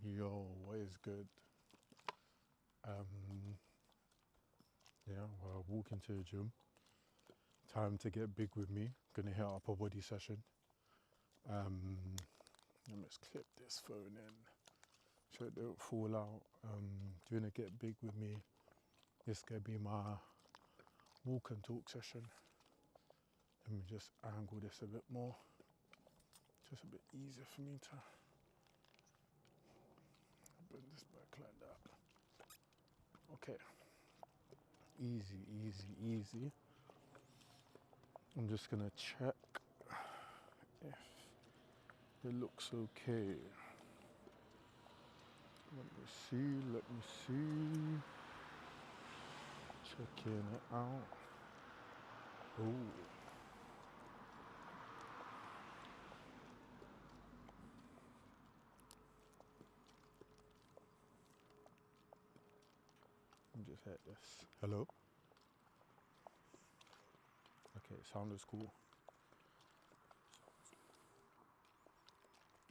Yo, what is good? Yeah, we're walking to the gym. Time to get big with me. Gonna hit upper body session. Let me just clip this phone in so it don't fall out. Doing a get big with me. This gonna be my walk and talk session. Let me just angle this a bit more. Just a bit easier for me to bring this back like that. Okay. Easy, easy, easy. I'm just gonna check if it looks okay. Let me see. Checking it out. Oh. Let me just hit this. Hello? Okay, sound is cool.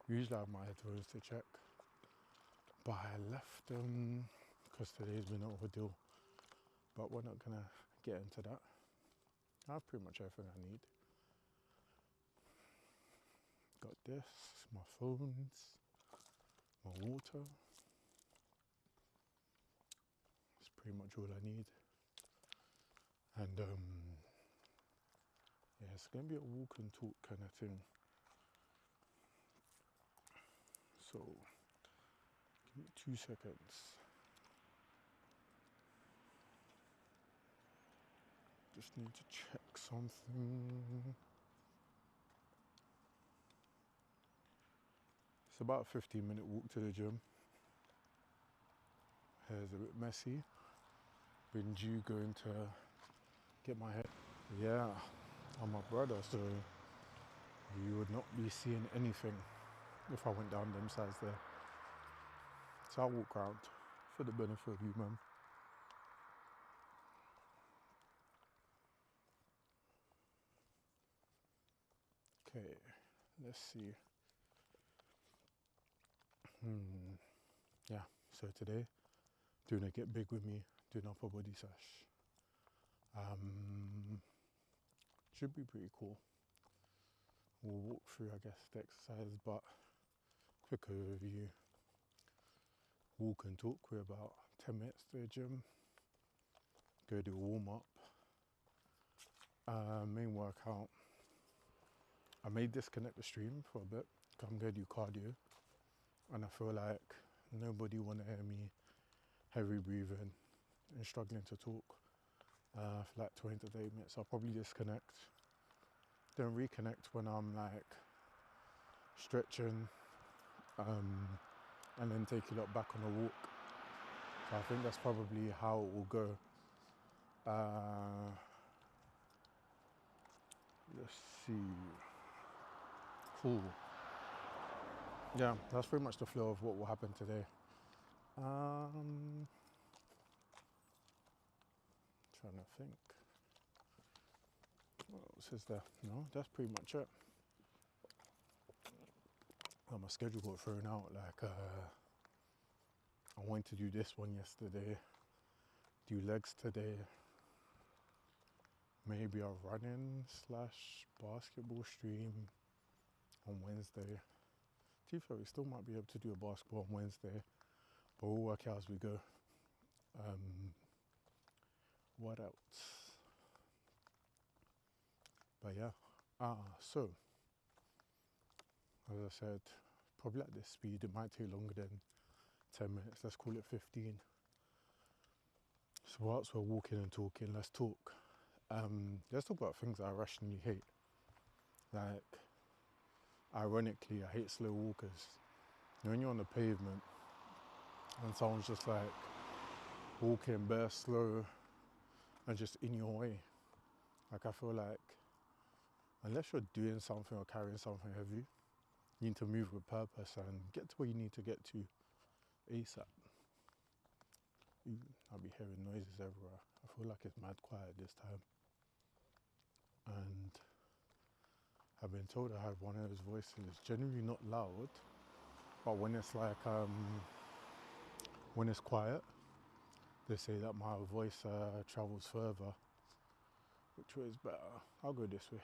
Usually I have my headphones to check, but I left them because today's been an ordeal. But we're not gonna get into that. I have pretty much everything I need. Got this, my phones, my water. That's pretty much all I need. And yeah, it's gonna be a walk and talk kind of thing. So give me 2 seconds. Just need to check something. It's about a 15-minute walk to the gym. Hair's a bit messy. Been due going to get my hair. Yeah, I'm my brother, so you would not be seeing anything if I went down them sides there. So I'll walk around for the benefit of you, man. Okay, let's see. Yeah, so today, doing a get big with me, doing upper body sesh. Should be pretty cool. We'll walk through, I guess, the exercise, but quick overview. Walk and talk, we're about 10 minutes to the gym. Go do a warm up. Main workout. I may disconnect the stream for a bit. I'm going to do cardio. And I feel like nobody want to hear me heavy breathing and struggling to talk for like 20 to 30 minutes. I'll probably disconnect. Then reconnect when I'm like stretching and then take you lot back on a walk. So I think that's probably how it will go. Let's see. Cool. Yeah, that's pretty much the flow of what will happen today. Trying to think. What else is there? No, that's pretty much it. My schedule got thrown out. Like, I wanted to do this one yesterday, do legs today, maybe a running / basketball stream on Wednesday. To be fair, we still might be able to do a basketball on Wednesday, but we'll work out as we go. What else? But yeah, so as I said, probably at this speed, it might take longer than 10 minutes. Let's call it 15. So whilst we're walking and talking, let's talk. Let's talk about things I rationally hate. Like, ironically, I hate slow walkers. When you're on the pavement and someone's just like walking bare slow and just in your way, like I feel like unless you're doing something or carrying something heavy, you need to move with purpose and get to where you need to get to ASAP. I'll be hearing noises everywhere. I feel like it's mad quiet this time. And I've been told I have one of those voices, generally not loud, But when it's like when it's quiet, they say that my voice travels further. Which way is better? I'll go this way.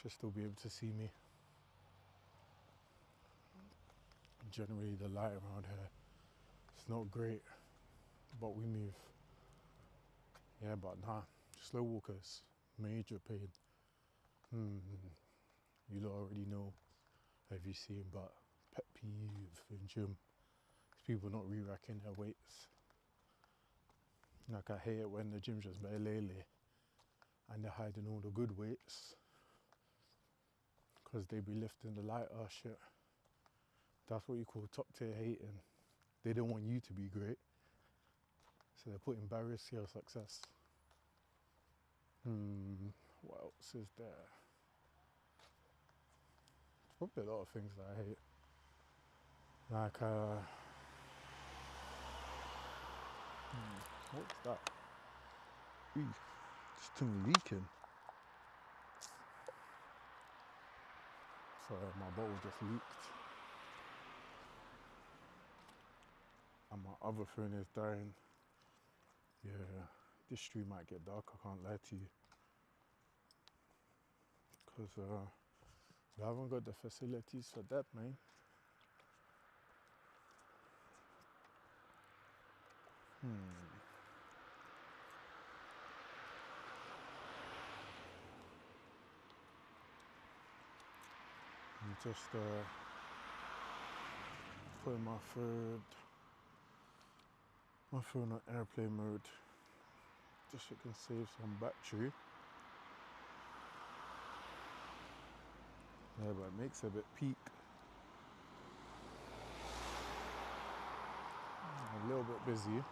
Should still be able to see me. Generally the light around here, it's not great, but we move. Yeah, but nah, slow walkers, major pain. You lot already know, have you seen, but pet peeve in gym is people not re-racking their weights. Like I hate it when the gym's just bare lele and they're hiding all the good weights because they be lifting the lighter shit. That's what you call top tier hating. They don't want you to be great, so they're putting barriers to your success. What else is there? There's probably a lot of things that I hate. Like, what's that? Eee, it's too leaking. Sorry, my bottle just leaked. And my other phone is dying. Yeah, this stream might get dark, I can't lie to you. Because we haven't got the facilities for that, man. I'm just putting my phone on airplane mode, just so it can save some battery. Yeah, but it makes it a bit peak. A little bit busy.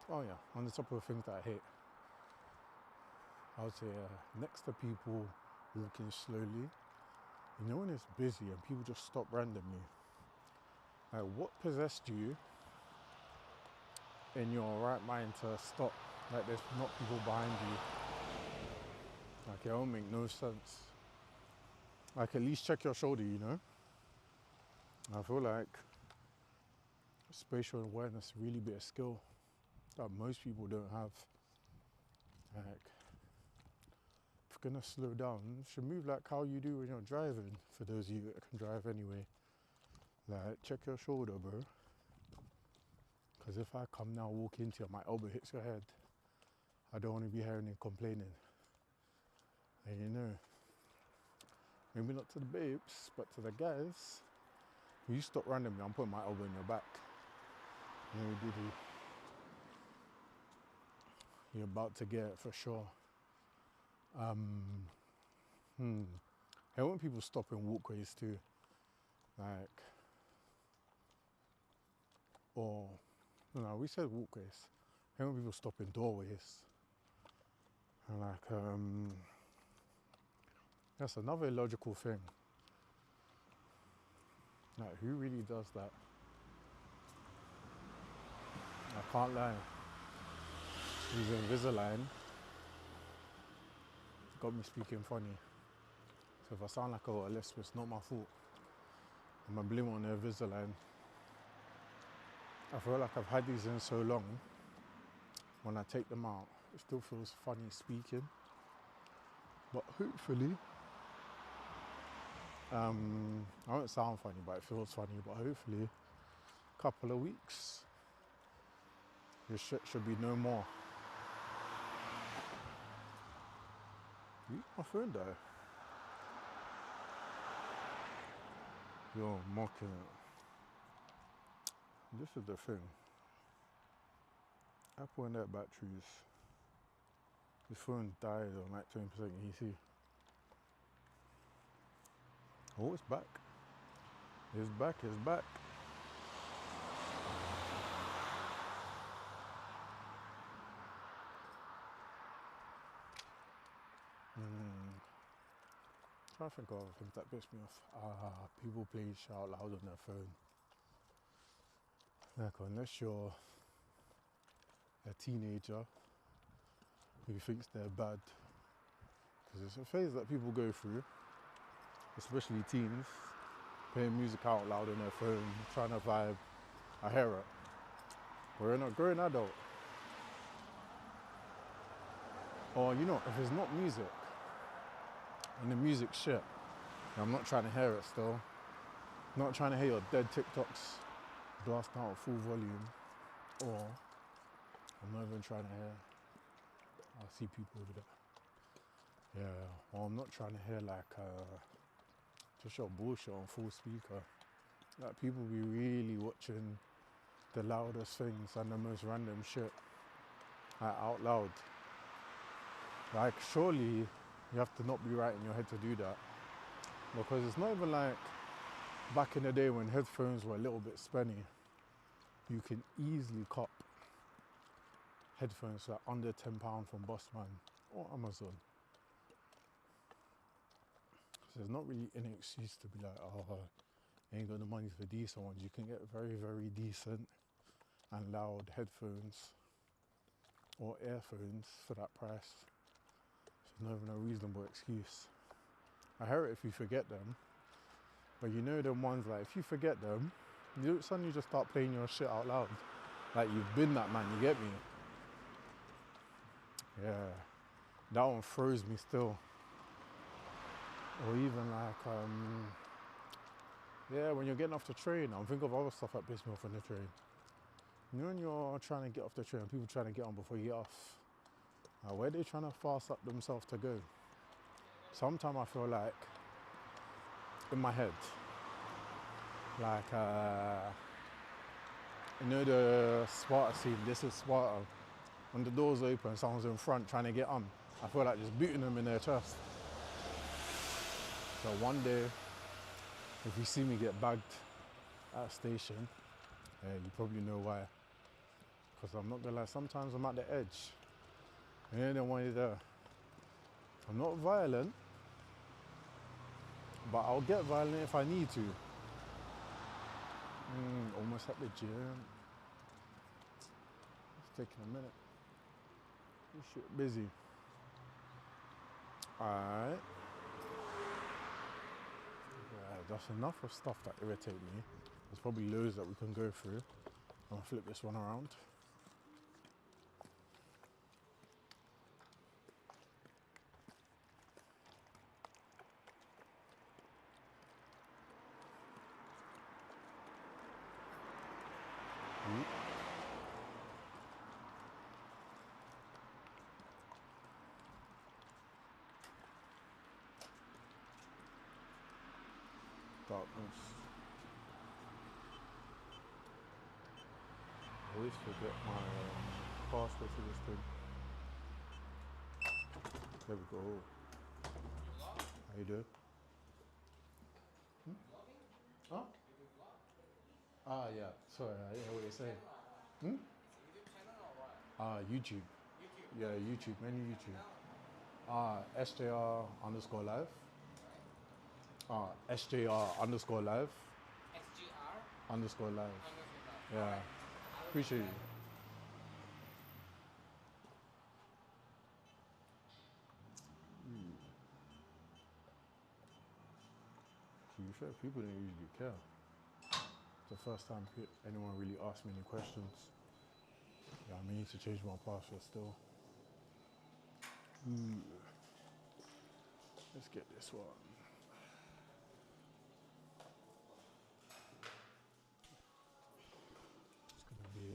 Oh yeah, on the top of the things that I hate, I would say next to people walking slowly, you know when it's busy and people just stop randomly. Like, what possessed you in your right mind to stop? Like, there's not people behind you. Like, it don't make no sense. Like, at least check your shoulder, you know? I feel like spatial awareness really be a skill that most people don't have. Like, if you're gonna slow down, you should move like how you do when you're driving, for those of you that can drive anyway. Like, check your shoulder, bro. Because if I come now, walk into you, my elbow hits your head, I don't want to be hearing and complaining. And you know, maybe not to the babes, but to the guys, when you stop randomly, I'm putting my elbow in your back. You know, you're about to get it for sure. I want people stop in walkways too. Like, or, no, we said walkways. I want people stop in doorways. And like, that's another illogical thing. Like, who really does that? I can't lie. Using Invisalign got me speaking funny. So if I sound like a lisp, it's not my fault. I'm gonna blame it on the Invisalign. I feel like I've had these in so long, when I take them out, it still feels funny speaking. But hopefully, I won't sound funny, but it feels funny. But hopefully, a couple of weeks, this shit should be no more. My phone though. You're mocking it. This is the thing. Apple and their batteries. This phone died on like 20% EC. Oh, it's back. It's back, it's back. I'm trying to think of other things that piss me off. People play shout loud on their phone. Like, unless you're a teenager who thinks they're bad. Because it's a phase that people go through, especially teens, playing music out loud on their phone, trying to vibe. I hear it. We're not a grown adult. Or you know, if it's not music, and the music's shit, I'm not trying to hear it still. Not trying to hear your dead TikToks blast out at full volume. Or I'm not even trying to hear, I see people over there. Yeah, or I'm not trying to hear like just your bullshit on full speaker. Like people be really watching the loudest things and the most random shit like, out loud. Like surely you have to not be right in your head to do that. Because it's not even like back in the day when headphones were a little bit spenny. You can easily cop headphones like under £10 from Bossman or Amazon. So there's not really any excuse to be like, oh, I ain't got the money for decent ones. You can get very, very decent and loud headphones or earphones for that price. So there's not even a reasonable excuse. I hear it if you forget them, but you know them ones like if you forget them, you don't suddenly just start playing your shit out loud. Like you've been that man, you get me? Yeah, that one throws me still. Or even like, yeah, when you're getting off the train, I'm thinking of other stuff that piss me off on the train. You know when you're trying to get off the train, people trying to get on before you get off. Where are they trying to fast up themselves to go? Sometimes I feel like, in my head, like, you know the Sparta scene, this is Sparta. When the doors open, someone's in front trying to get on. I feel like just booting them in their chest. So one day, if you see me get bagged at a station, you probably know why. Because I'm not gonna lie, sometimes I'm at the edge. And then when you're there, I'm not violent, but I'll get violent if I need to. Almost at the gym. It's taking a minute. This shit busy. Alright. Yeah, that's enough of stuff that irritate me. There's probably loads that we can go through. I'm gonna flip this one around. Darkness. I always forget my password to this thing. There we go. How you doing? Huh? Ah, yeah. Sorry, I didn't hear what you're saying. YouTube. Yeah, YouTube, mainly YouTube. SJR underscore live. SJR underscore live. Underscore live. Yeah. Appreciate you. To be fair, people don't usually care. It's the first time anyone really asked me any questions. Yeah, I need to change my password still. Let's get this one. It's gonna be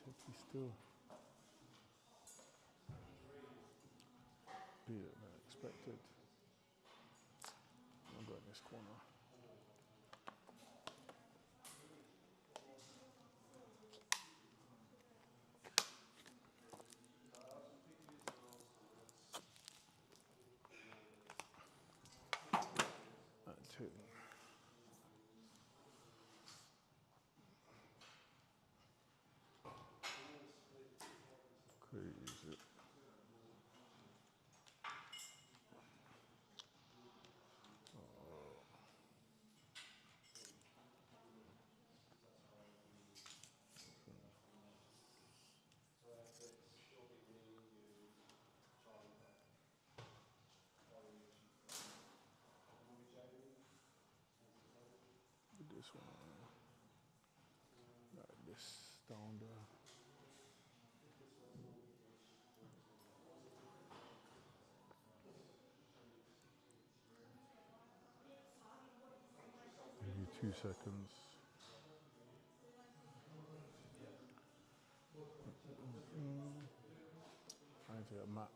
tricky still. Be it than expected. I'll go in this corner. That's it. Crazy. one. Like this down there. Give you 2 seconds. I need to get a mat.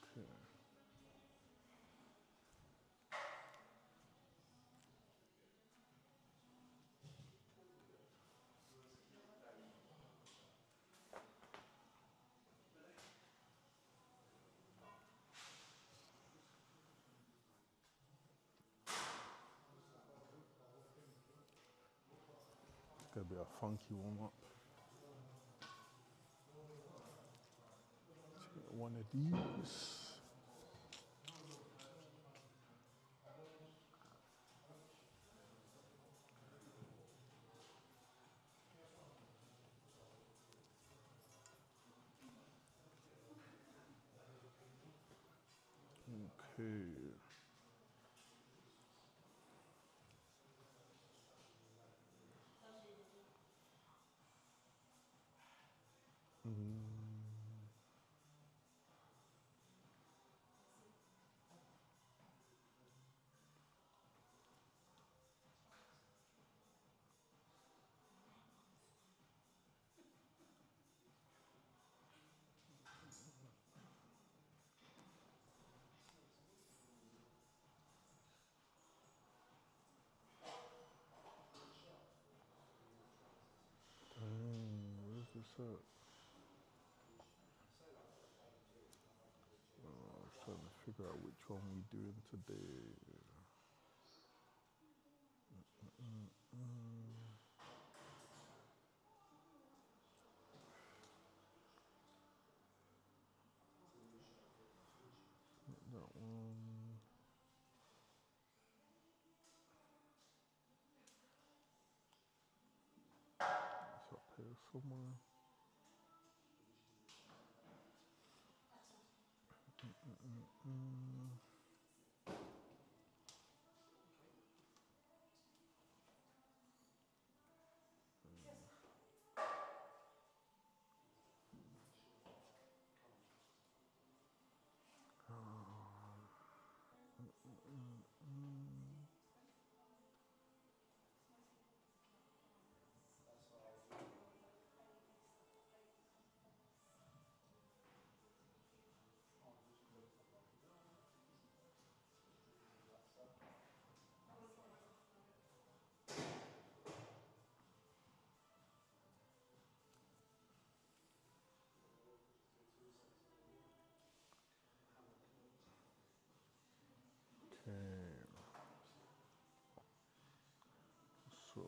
Okay. It's gonna be a funky warm up. Let's get one of these. Okay. Where's this at? I was trying to figure out which one we doing today. That one. It's up here somewhere. Okay. So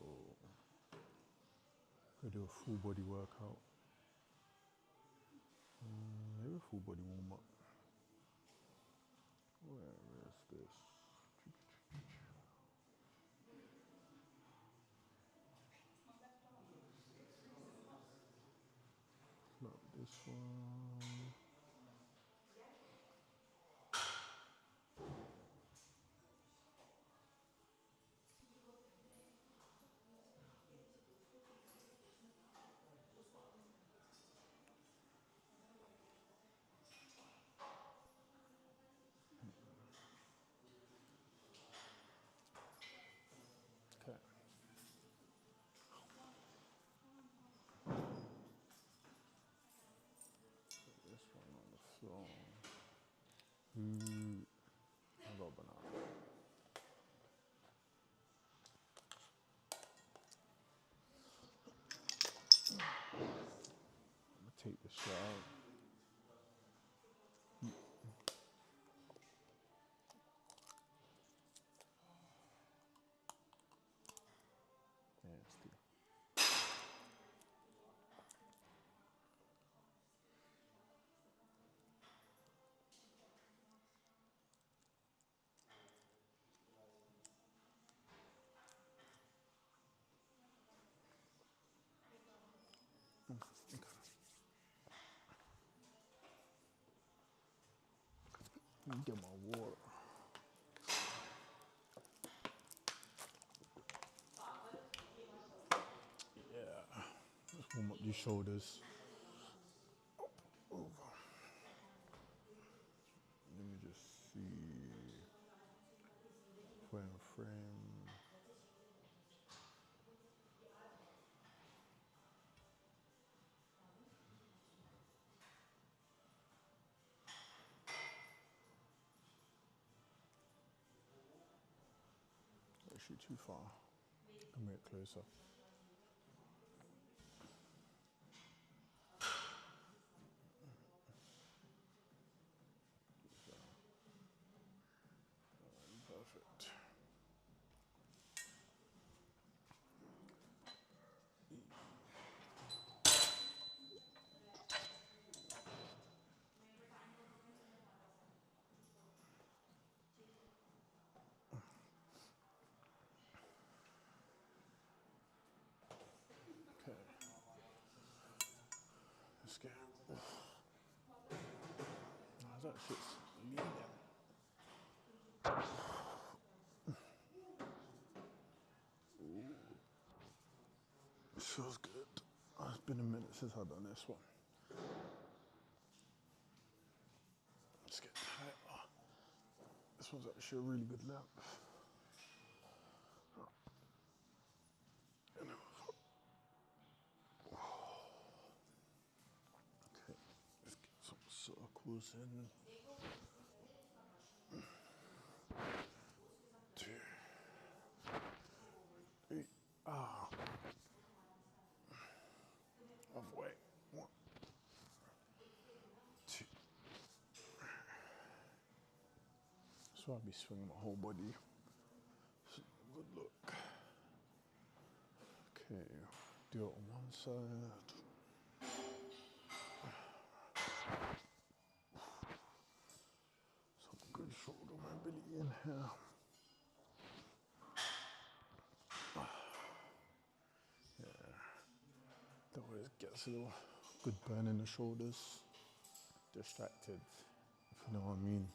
I do a full body workout. Maybe a full body warm up. Where is this? Not this one. Okay. Put this one on the floor. I got a banana. I'm gonna take this shit out. Yeah, it's too. Let me get my water. Yeah, let's warm up these shoulders. Over. Let me just see. Frame. Actually too far. Come a bit closer. Perfect. Okay. Let's get. How's that shit leaning? This feels good. It's been a minute since I've done this one. Let's get tighter. This one's actually a really good length. Okay, let's get some circles in. 2, 3. Other way. 1, 2. So I'll be swinging my whole body. Good look. Okay, do it on one side. Some good shoulder mobility in here. Yeah, that way it gets a little good burn in the shoulders. Distracted, if you know what I mean.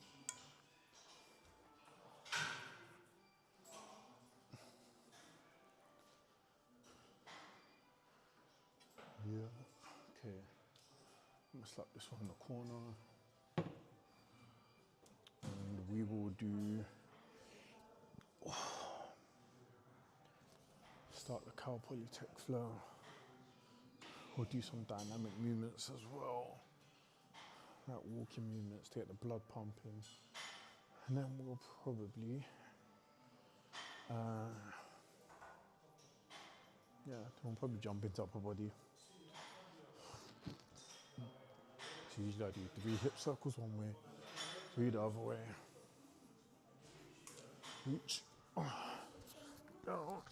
Yeah, okay. I'm gonna slap this one in the corner. And we will do, start the cow polytech flow. We'll do some dynamic movements as well. Like walking movements to get the blood pumping. And then we'll probably, we'll probably jump into upper body. So usually I do 3 hip circles one way, 3 the other way. Reach, down.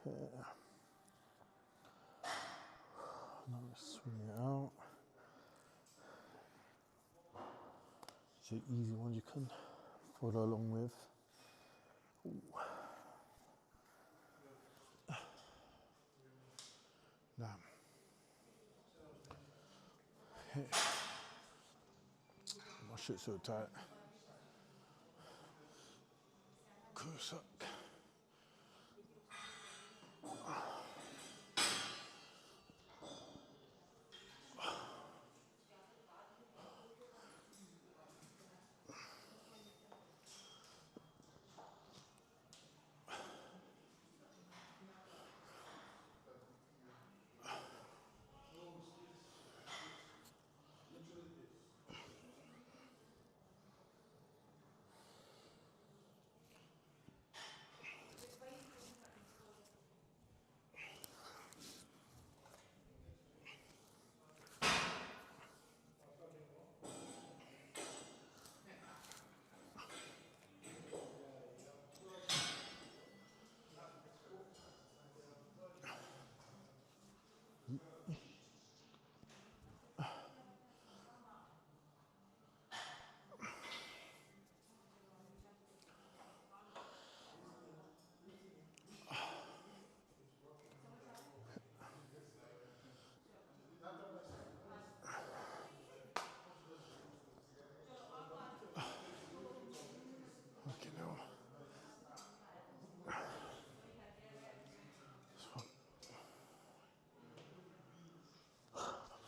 Okay. Now swing it out. It's an easy one you can follow along with. Now, my shit's so tight. Cossack.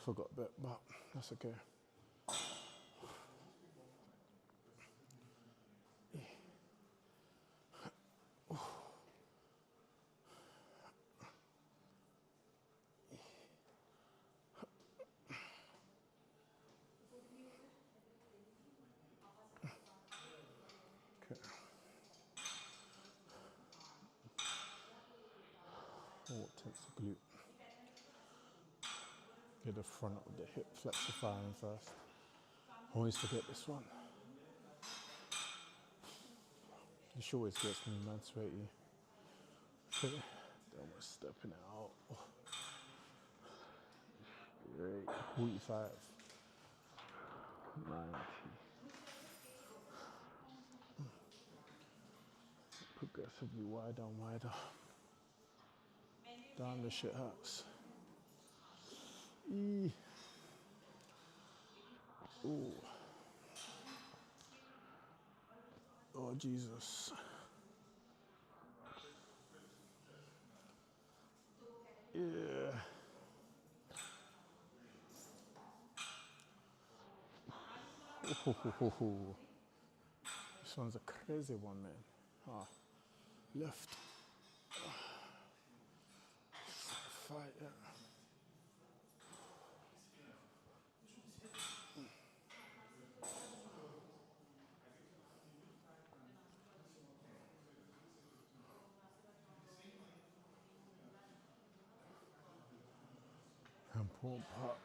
forgot a bit, but that's okay. Okay. Oh, tense the glute. Get the front of the hip flexifying first. Always forget this one. This always gets me mad sweaty. Okay, then we're stepping it out. Great. 45. 90. Progressively wider and wider. Damn, this shit hurts. Eee. Ooh. Oh, Jesus. Yeah. Ooh. This one's a crazy one, man. Ah, left. Fight, yeah. An important part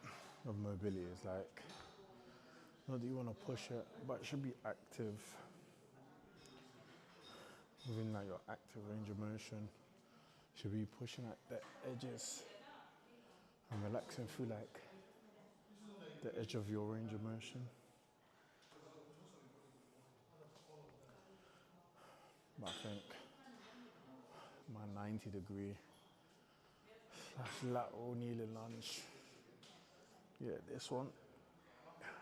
of mobility is like, not that you want to push it, but it should be active. Within like your active range of motion, should be pushing at the edges and relaxing through like the edge of your range of motion. But I think my 90-degree / lateral kneeling lunge, yeah, this one,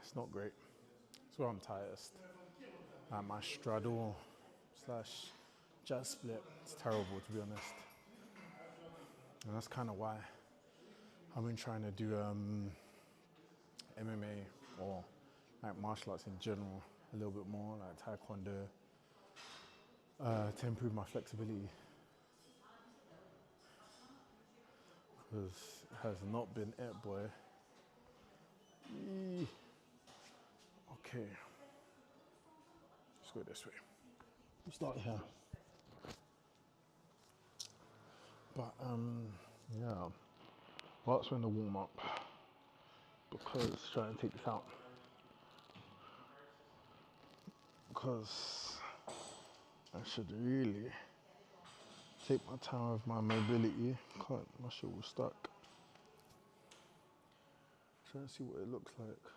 it's not great. It's where I'm tightest. Like my straddle / jazz split, it's terrible to be honest. And that's kind of why I've been trying to do MMA or like martial arts in general a little bit more, like taekwondo, to improve my flexibility. Because it has not been it, boy. Eee. Okay, let's go this way. We'll start here. But yeah, well, that's when the warm up, because trying to take this out, because I should really take my time with my mobility. Can't, my shit was stuck. Trying to see what it looks like.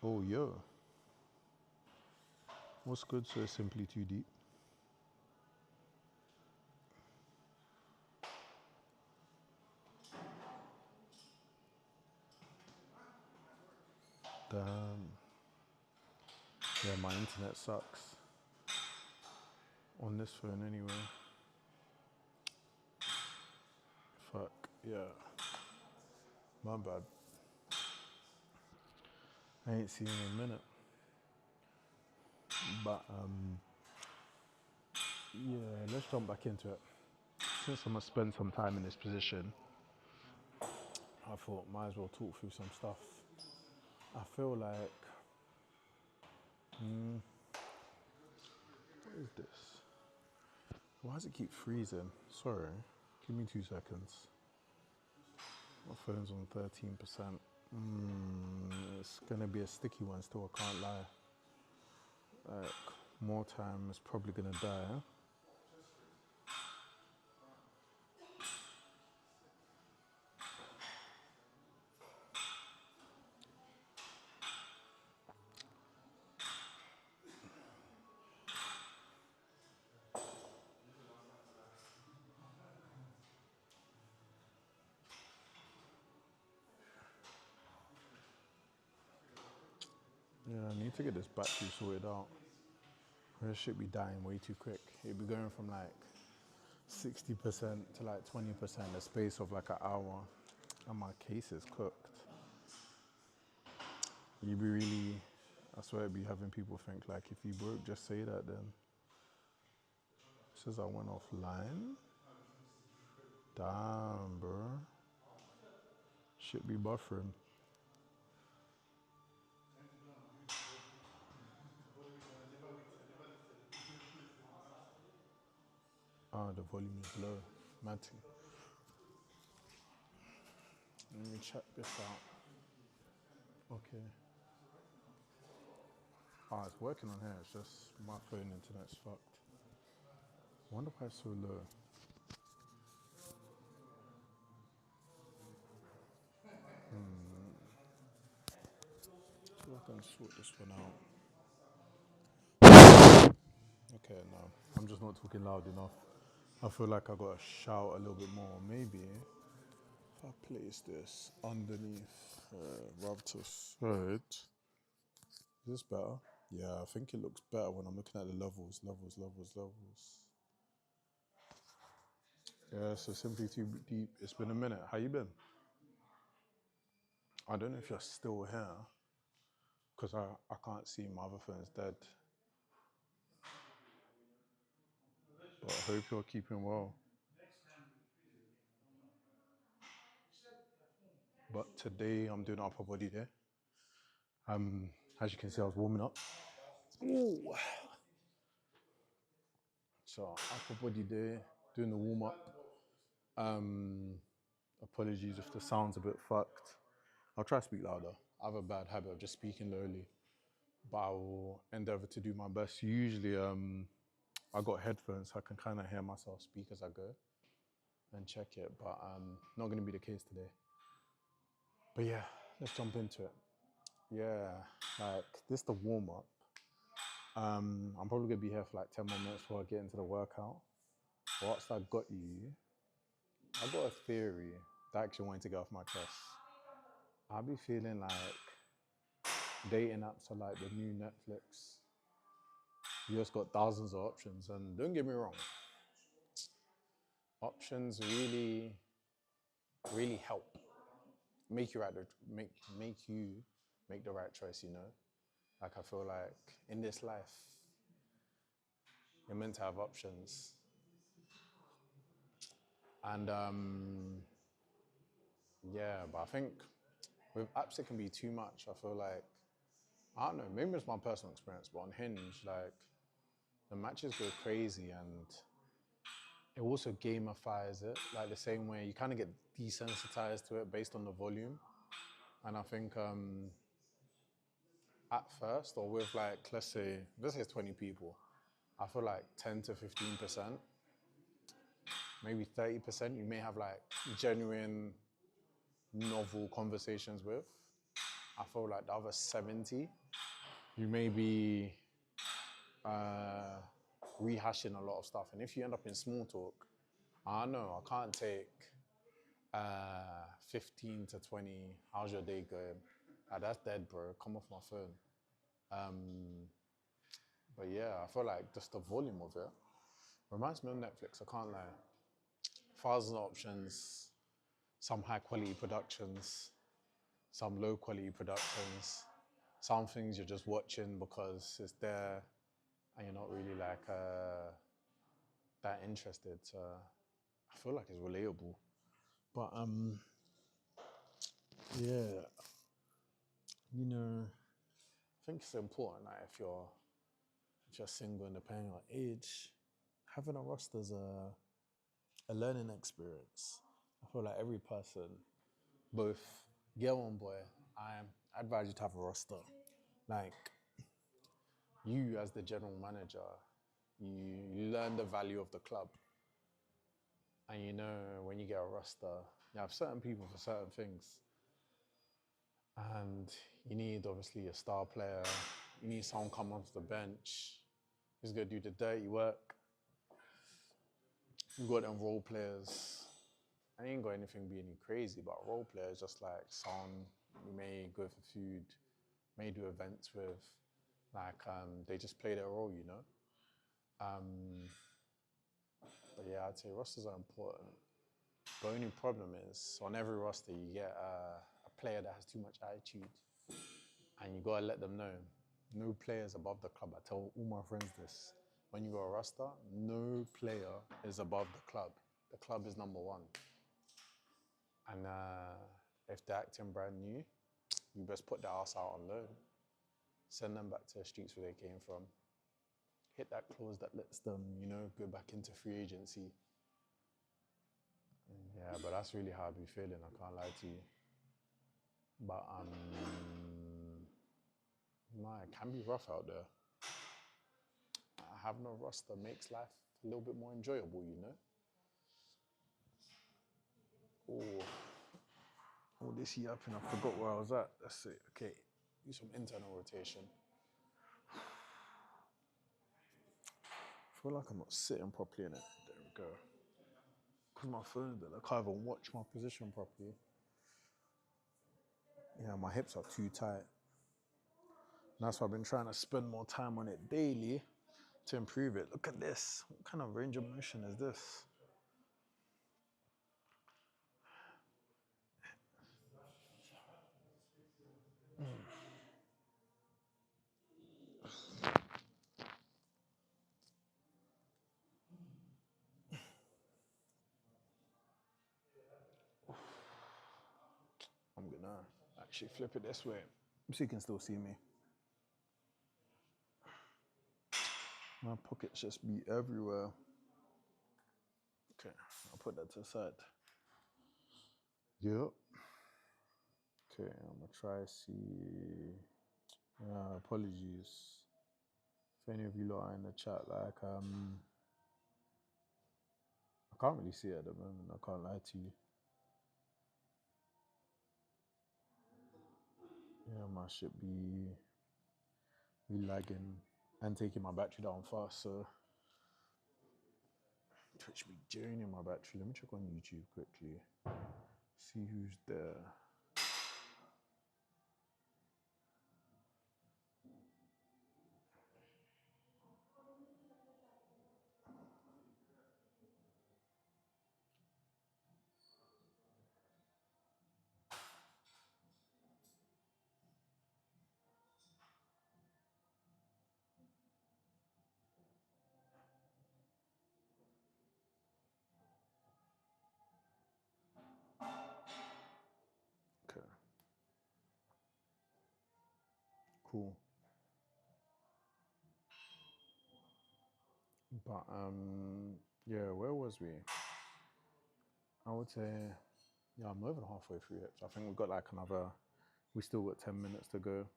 Oh, yo. What's good, so it's simply too deep. Damn. Yeah, my internet sucks. On this phone anyway. Fuck, yeah. My bad. I ain't seen in a minute. But yeah, let's jump back into it. Since I'm gonna spend some time in this position, I thought might as well talk through some stuff. I feel like, what is this? Why does it keep freezing? Sorry, give me 2 seconds. My phone's on 13%. It's gonna be a sticky one still, I can't lie. Like, more time is probably gonna die. Huh? Yeah, I need to get this battery sorted out. This should be dying way too quick. It'd be going from like 60% to like 20% in the space of like an hour. And my case is cooked. You be really, I swear, be having people think like, if you broke, just say that then. Says I went offline. Damn, bro. Shit be buffering. Ah, the volume is low. Matty. Let me check this out. Okay. Ah, it's working on here. It's just my phone internet's fucked. Wonder why it's so low. So I can sort this one out. Okay, no, I'm just not talking loud enough. I feel like I gotta shout a little bit more. Maybe if I place this underneath Ravtus. Right. Is this better? Yeah, I think it looks better when I'm looking at the levels. Yeah, so Simply Too Deep. It's been a minute. How you been? I don't know if you're still here, because I can't see my other phone's dead. But I hope you're keeping well. But today I'm doing upper body day. As you can see, I was warming up. Ooh. So upper body day, doing the warm up. Apologies if the sound's a bit fucked. I'll try to speak louder. I have a bad habit of just speaking lowly, but I will endeavor to do my best. Usually, I got headphones, so I can kind of hear myself speak as I go and check it, but not going to be the case today. But yeah, let's jump into it. Yeah, like this is the warm up. I'm probably gonna be here for like 10 more minutes before I get into the workout. Whilst I got you, I got a theory that I actually wanted to get off my chest. I be feeling like dating apps are like the new Netflix. You just got thousands of options, and don't get me wrong, options really help make you make the right choice. You know, like I feel like in this life, you're meant to have options, and yeah, but I think with apps it can be too much. I feel like I don't know, maybe it's my personal experience, but on Hinge, like the matches go crazy and it also gamifies it, like the same way you kind of get desensitized to it based on the volume. And I think at first, or with like, let's say it's 20 people, I feel like 10 to 15%, maybe 30%, you may have like genuine, novel conversations with. I feel like the other 70, you may be rehashing a lot of stuff. And if you end up in small talk, I don't know, I can't take 15 to 20, how's your day going? That's dead, bro. Come off my phone. But yeah, I feel like just the volume of it reminds me of Netflix, I can't lie. Thousands of options, some high quality productions, some low quality productions, some things you're just watching because it's there and you're not really like that interested. So I feel like it's relatable. But yeah, you know, I think it's important that if you're single and depending on age, having a roster is a learning experience. I feel like every person, both girl and boy, I advise you to have a roster. Like you as the general manager, you learn the value of the club. And you know when you get a roster, you have certain people for certain things. And you need obviously a star player, you need someone come onto the bench who's gonna do the dirty work. You got them role players. I ain't got anything being crazy, but role players just like someone you may go for food, may do events with, like they just play their role, you know. But yeah, I'd say rosters are important. The only problem is on every roster you get a player that has too much attitude, and you gotta let them know. No players above the club. I tell all my friends this. When you go a roster, no player is above the club. The club is number one. And if they're acting brand new, you best put their ass out on loan. Send them back to the streets where they came from. Hit that clause that lets them, go back into free agency. Yeah, but that's really how I'd be feeling, I can't lie to you. But it can be rough out there. Having a roster makes life a little bit more enjoyable, Oh, this heat up and I forgot where I was at. That's it. Okay, do some internal rotation. I feel like I'm not sitting properly in it. There we go. Because my phone's there, I can't even watch my position properly. Yeah, my hips are too tight. And that's why I've been trying to spend more time on it daily to improve it. Look at this. What kind of range of motion is this? I'm gonna actually flip it this way so you can still see me. My pockets just be everywhere. Okay, I'll put that to the side. Yep. Okay, I'm gonna try to see. Apologies if any of you lot are in the chat. Like, I can't really see it at the moment. I can't lie to you. Yeah, my shit be lagging and taking my battery down fast. So Twitch be draining my battery. Let me check on YouTube quickly. See who's there. Okay. Cool. But yeah, where was we? I would say, yeah, I'm more than halfway through it. So I think we've got like we still got 10 minutes to go.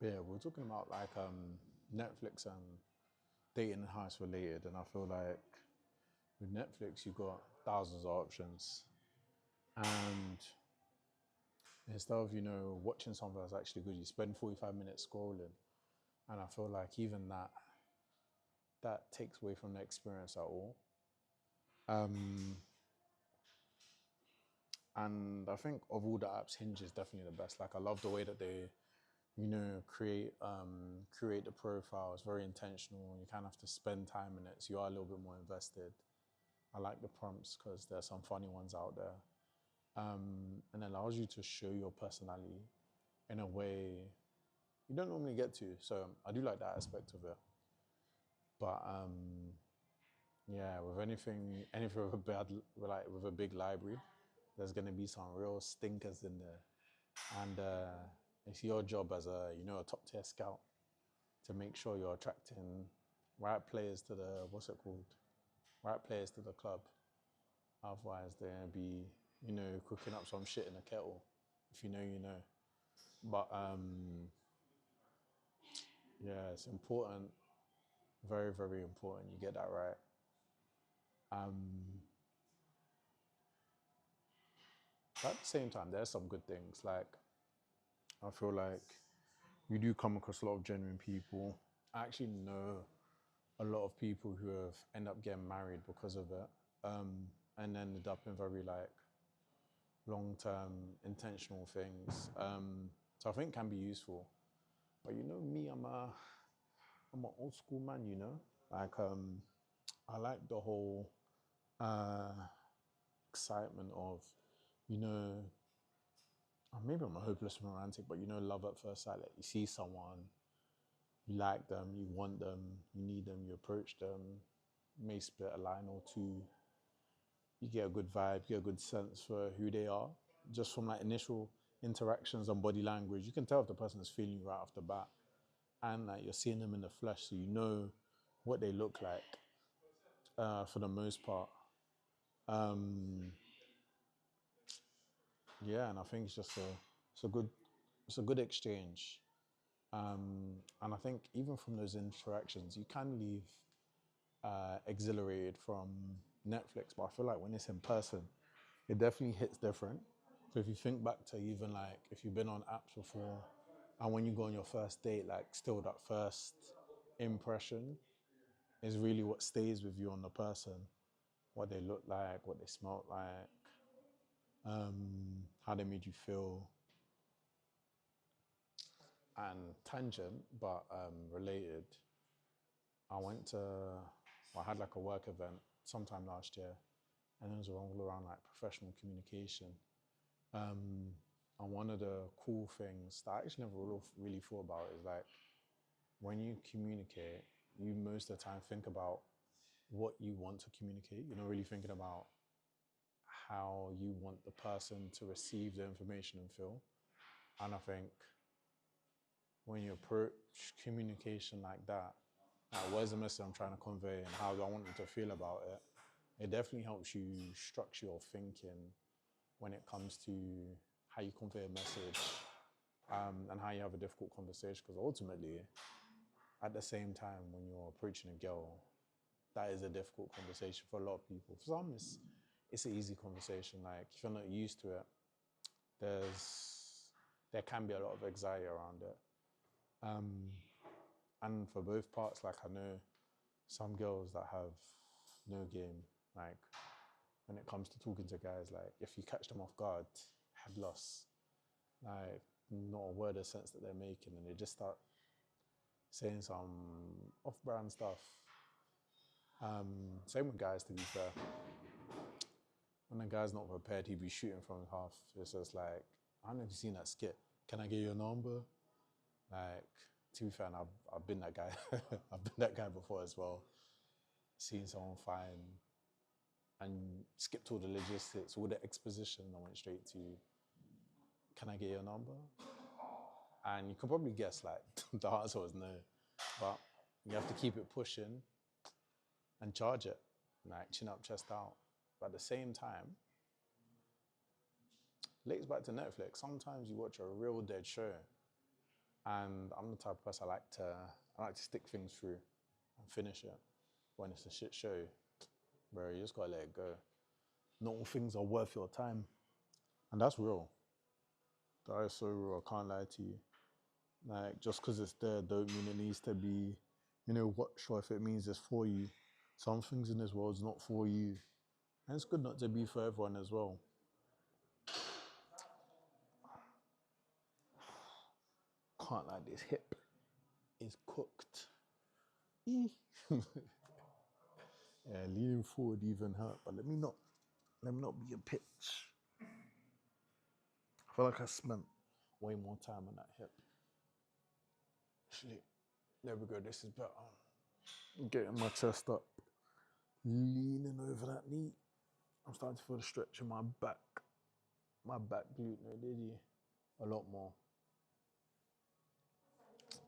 But yeah, we're talking about like Netflix and dating and house related, and I feel like with Netflix you've got thousands of options, and instead of watching something that's actually good, you spend 45 minutes scrolling, and I feel like even that takes away from the experience at all. And I think of all the apps, Hinge is definitely the best. Like, I love the way that they create the profile. It's very intentional. You kind of have to spend time in it, so you are a little bit more invested. I like the prompts because there's some funny ones out there, and it allows you to show your personality in a way you don't normally get to. So I do like that aspect of it. But yeah, with anything with a big library, there's gonna be some real stinkers in there, and it's your job as a top tier scout to make sure you're attracting right players to right players to the club. Otherwise, they'll be cooking up some shit in a kettle. If you know, you know. But yeah, it's important, very very important. You get that right. But at the same time, there's some good things. Like, I feel like you do come across a lot of genuine people. I actually know a lot of people who have ended up getting married because of it, and ended up in very like long-term intentional things. So So I think it can be useful. But you know me, I'm an old school man, you know? Like, I like the whole excitement of, you know, maybe I'm a hopeless romantic, but you know, love at first sight. Like, you see someone, you like them, you want them, you need them, you approach them, you may split a line or two, you get a good vibe, you get a good sense for who they are, just from like initial interactions and body language. You can tell if the person is feeling you right off the bat, and like you're seeing them in the flesh, so you know what they look like for the most part. Yeah, and I think it's a good exchange. And I think even from those interactions, you can leave exhilarated from Netflix, but I feel like when it's in person, it definitely hits different. So if you think back to even like if you've been on apps before, and when you go on your first date, like still that first impression is really what stays with you on the person, what they look like, what they smelled like, how they made you feel. And tangent, but related, I went to, well, I had like a work event sometime last year, and it was all around like professional communication. And one of the cool things that I actually never really thought about is like when you communicate, you most of the time think about what you want to communicate. You're not really thinking about how you want the person to receive the information and feel. And I think when you approach communication like that, where's the message I'm trying to convey and how do I want them to feel about it, it definitely helps you structure your thinking when it comes to how you convey a message and how you have a difficult conversation. Because ultimately, at the same time, when you're approaching a girl, that is a difficult conversation for a lot of people. For some, it's an easy conversation. Like if you're not used to it, there can be a lot of anxiety around it. And for both parts, like I know some girls that have no game, like when it comes to talking to guys, like if you catch them off guard, head loss, like not a word of sense that they're making, and they just start saying some off-brand stuff. Same with guys, to be fair. When a guy's not prepared, he'd be shooting from half. It's just like, I don't know if you've seen that skit. Can I get your number? Like, to be fair, and I've been that guy. I've been that guy before as well. Seen someone fine and skipped all the logistics, all the exposition, and went straight to, can I get your number? And you can probably guess, like, the answer was no. But you have to keep it pushing and charge it, like chin up, chest out. But at the same time, links back to Netflix. Sometimes you watch a real dead show, and I'm the type of person I like to stick things through and finish it. When it's a shit show, bro, you just gotta let it go. Not all things are worth your time, and that's real. That is so real. I can't lie to you. Like just because it's there, don't mean it needs to be. You know what? Sure, if it means it's for you. Some things in this world is not for you, and it's good not to be for everyone as well. Can't lie, this hip is cooked. Yeah, leaning forward even hurt, but let me not be a pitch. I feel like I spent way more time on that hip. Actually, there we go, this is better. Getting my chest up, leaning over that knee. I'm starting to feel the stretch in my back glute, no did a lot more.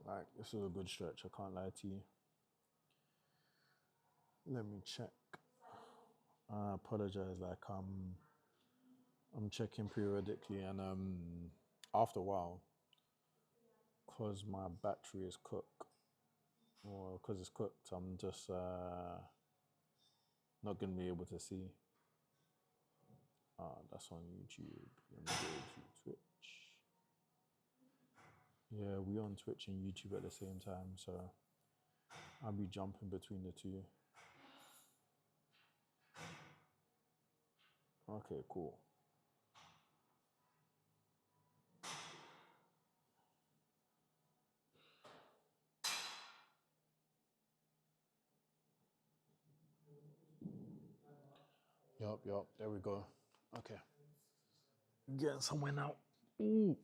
Like, this is a good stretch, I can't lie to you. Let me check. I apologize, like I'm checking periodically, and after a while, cause my battery is cooked, or cause it's cooked, I'm just not gonna be able to see. That's on YouTube. Let me go to Twitch. Yeah, we on Twitch and YouTube at the same time, so I'll be jumping between the two. Okay, cool. Yup. There we go. Okay. Getting somewhere now. Ooh.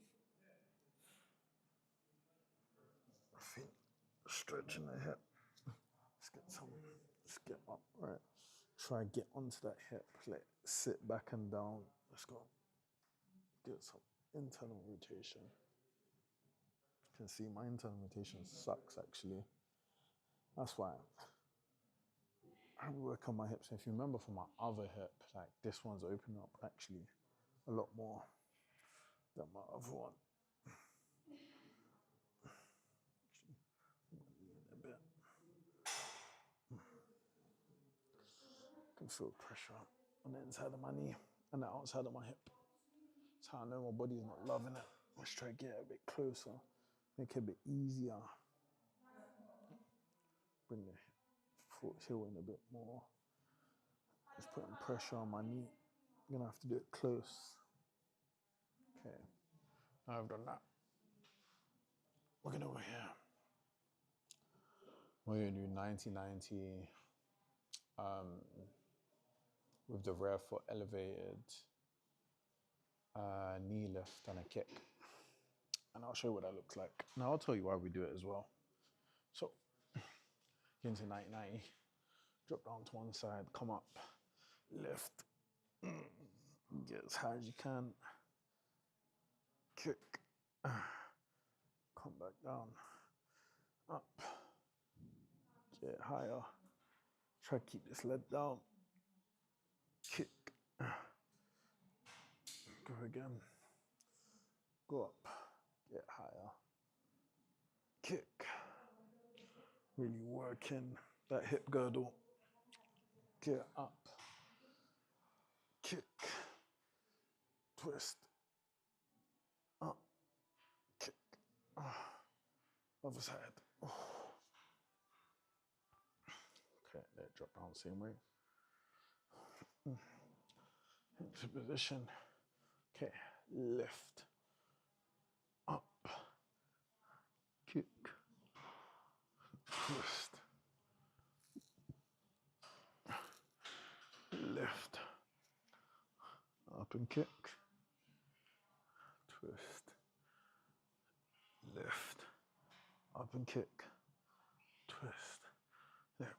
I think stretching the hip. Let's get up, right? Try and get onto that hip, like sit back and down. Let's go. Get some internal rotation. You can see my internal rotation sucks actually. That's why I work on my hips. If you remember from my other hip, like this one's open up actually a lot more than my other one. A bit. I can feel pressure on the inside of my knee and the outside of my hip. That's how I know my body's not loving it. Let's try to get it a bit closer, make it a bit easier. Bring the foot heel in a bit more. Just putting pressure on my knee. I'm gonna have to do it close. Okay, now I've done that. We're gonna over here. We're gonna do 90-90 with the rear foot elevated, knee lift and a kick. And I'll show you what that looks like. Now I'll tell you why we do it as well. So, get into 90-90, drop down to one side, come up, lift, get as high as you can, kick, come back down, up, get higher, try to keep this leg down, kick, go again, go up, get higher, kick, really working that hip girdle, get up, kick, twist, up, kick, other side. Okay, let it drop down the same way. Into position. Okay, lift, up, kick, twist, lift, up and kick, twist, lift, up and kick, twist, yeah,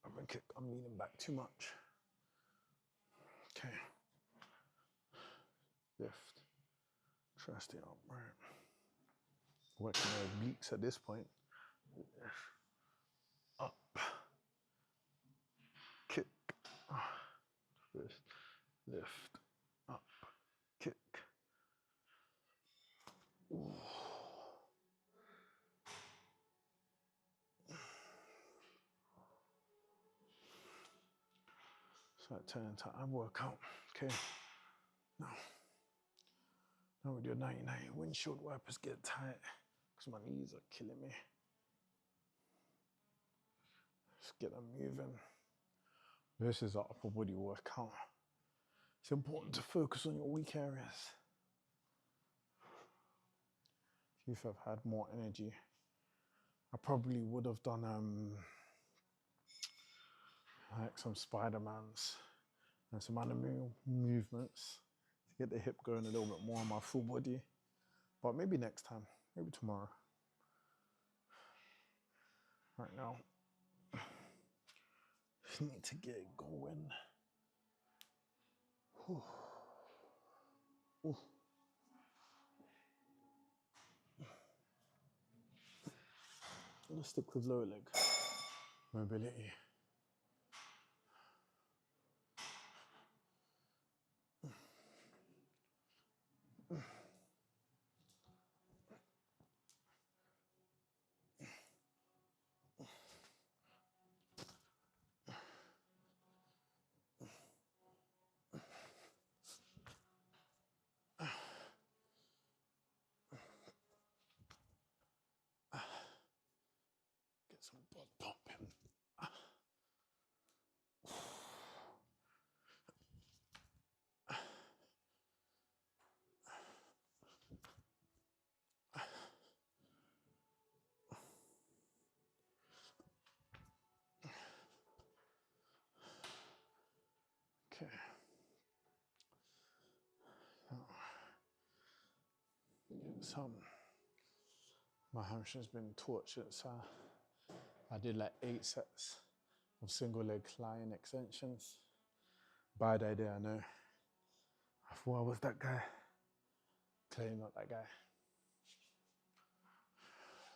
up and kick. I'm leaning back too much. Okay, lift, try to stay upright. Working my obliques at this point. Lift, up, kick, twist, lift, up, kick. Ooh. So that turns into ab workout. Okay. Now we do a 90-90. Windshield wipers get tight because my knees are killing me. Let's get them moving. This is an upper body workout. It's important to focus on your weak areas. If I've had more energy, I probably would have done like some Spider-Mans and some animal movements to get the hip going a little bit more on my full body. But maybe next time, maybe tomorrow. Right now, just need to get it going. Whew. Ooh. Let's stick with lower leg mobility. Get some blood pumping. Okay. My hamstring's been tortured, so I did like 8 sets of single leg lying extensions. Bad idea, I know. I thought I was that guy. Clearly not that guy.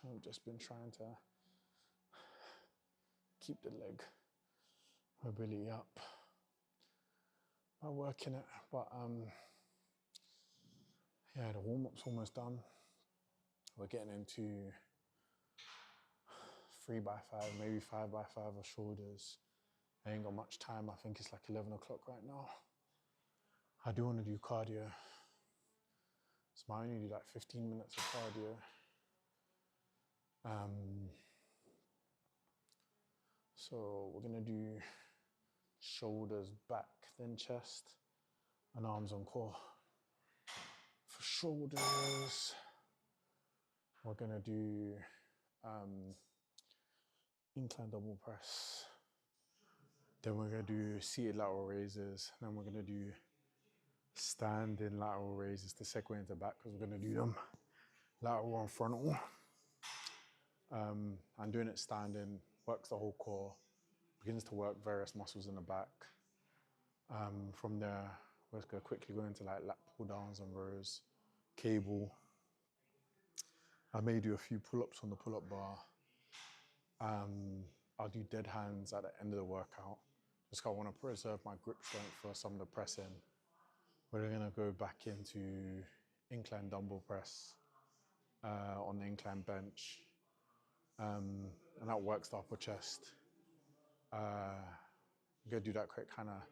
I've just been trying to keep the leg mobility up. I'm working it, but yeah, the warm-up's almost done. We're getting into 3x5, maybe 5x5 of shoulders. I ain't got much time. I think it's like 11 o'clock right now. I do want to do cardio. So I only do like 15 minutes of cardio. So we're gonna do shoulders, back, then chest, and arms and core. For shoulders, we're gonna do incline double press. Then we're gonna do seated lateral raises. Then we're gonna do standing lateral raises to segue into back because we're gonna do them lateral and frontal. I'm doing it standing, works the whole core, begins to work various muscles in the back. From there, we're just gonna quickly go into like lat pull downs and rows, cable. I may do a few pull-ups on the pull-up bar. I'll do dead hands at the end of the workout. Just 'cause I want to preserve my grip strength for some of the pressing. We're gonna go back into incline dumbbell press on the incline bench. And that works the upper chest. I'm gonna do that quick, kind of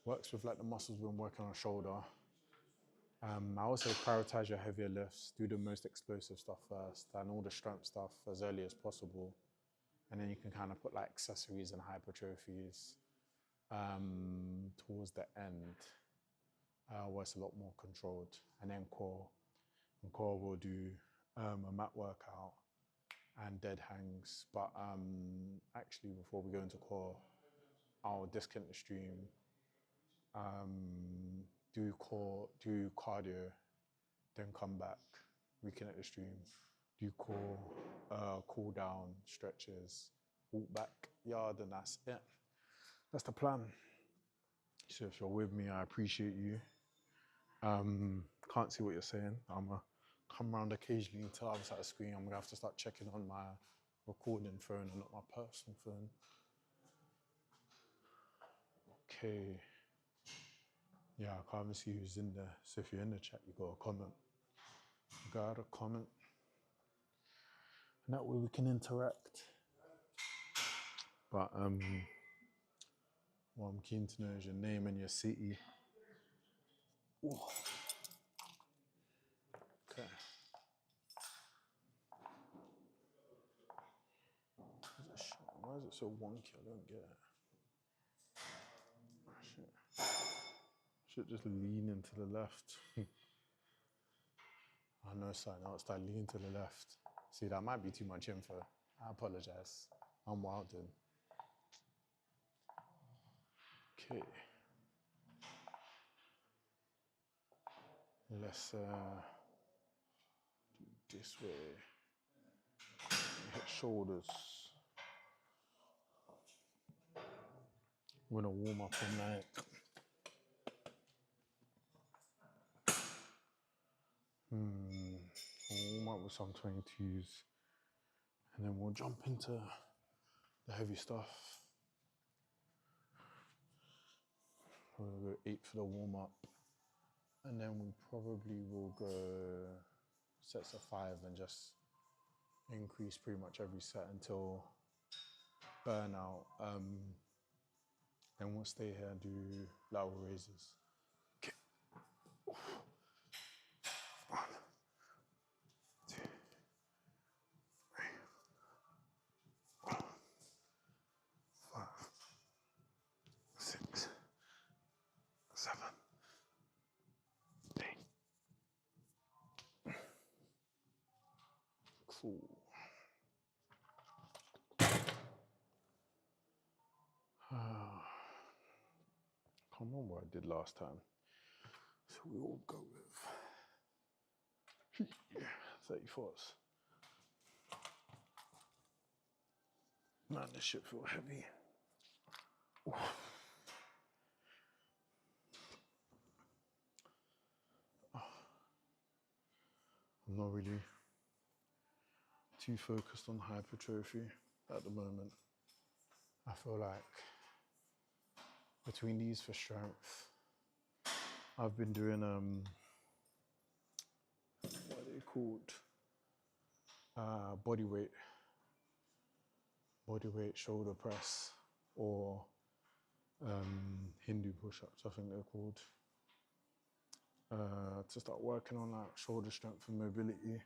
works with like the muscles we've been working on shoulder. I also prioritize your heavier lifts, do the most explosive stuff first and all the strength stuff as early as possible. And then you can kind of put like accessories and hypertrophies towards the end, where it's a lot more controlled. And then core. And core we'll do a mat workout and dead hangs. But actually before we go into core, I'll disconnect the stream, do cardio, then come back, reconnect the stream, do core, cool down, stretches, walk back yard, and that's it. That's the plan. So if you're with me, I appreciate you. Can't see what you're saying. I'm gonna come around occasionally until I was at the screen. I'm gonna have to start checking on my recording phone and not my personal phone. Okay. Yeah, I can't even see who's in there. So if you're in the chat, you got a comment. Got a comment. And that way we can interact. But what I'm keen to know is your name and your city. Ooh. Okay. Why is it so wonky? I don't get it. Should just lean into the left. I know, son. I'll start leaning to the left. See, that might be too much info. I apologize. I'm wilding. Okay. Let's do this way. Hit shoulders. We're gonna warm up all night. We'll warm up with some 22s. And then we'll jump into the heavy stuff. We'll go 8 for the warm up. And then we probably will go sets of 5 and just increase pretty much every set until burnout. And we'll stay here and do lateral raises. Okay. 1, 2, 3, 4, 5, 6, 7, 8. Cool. Can't remember what I did last time. So we all go with Yeah, 34s. Man, this shit feel heavy. Oof. I'm not really too focused on hypertrophy at the moment. I feel like between these for strength, I've been doing what are they called? Body weight shoulder press, or Hindu push-ups, I think they're called. To start working on like shoulder strength and mobility.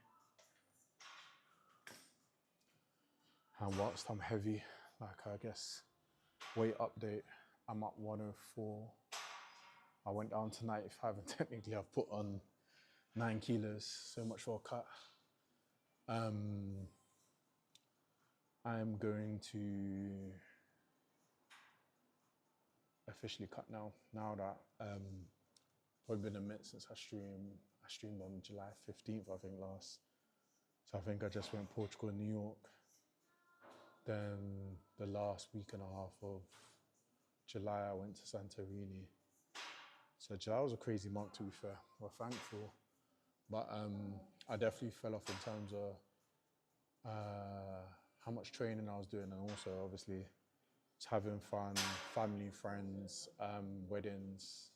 And whilst I'm heavy, like I guess weight update, I'm at 104. I went down to 95 and technically I've put on 9 kilos, so much for a cut. I'm going to officially cut now that probably been a minute since I streamed on July 15th, I think, last. So I think I just went Portugal and New York. Then the last week and a half of July, I went to Santorini. So July was a crazy month, to be fair. We're thankful. But I definitely fell off in terms of how much training I was doing, and also obviously just having fun, family, friends, weddings,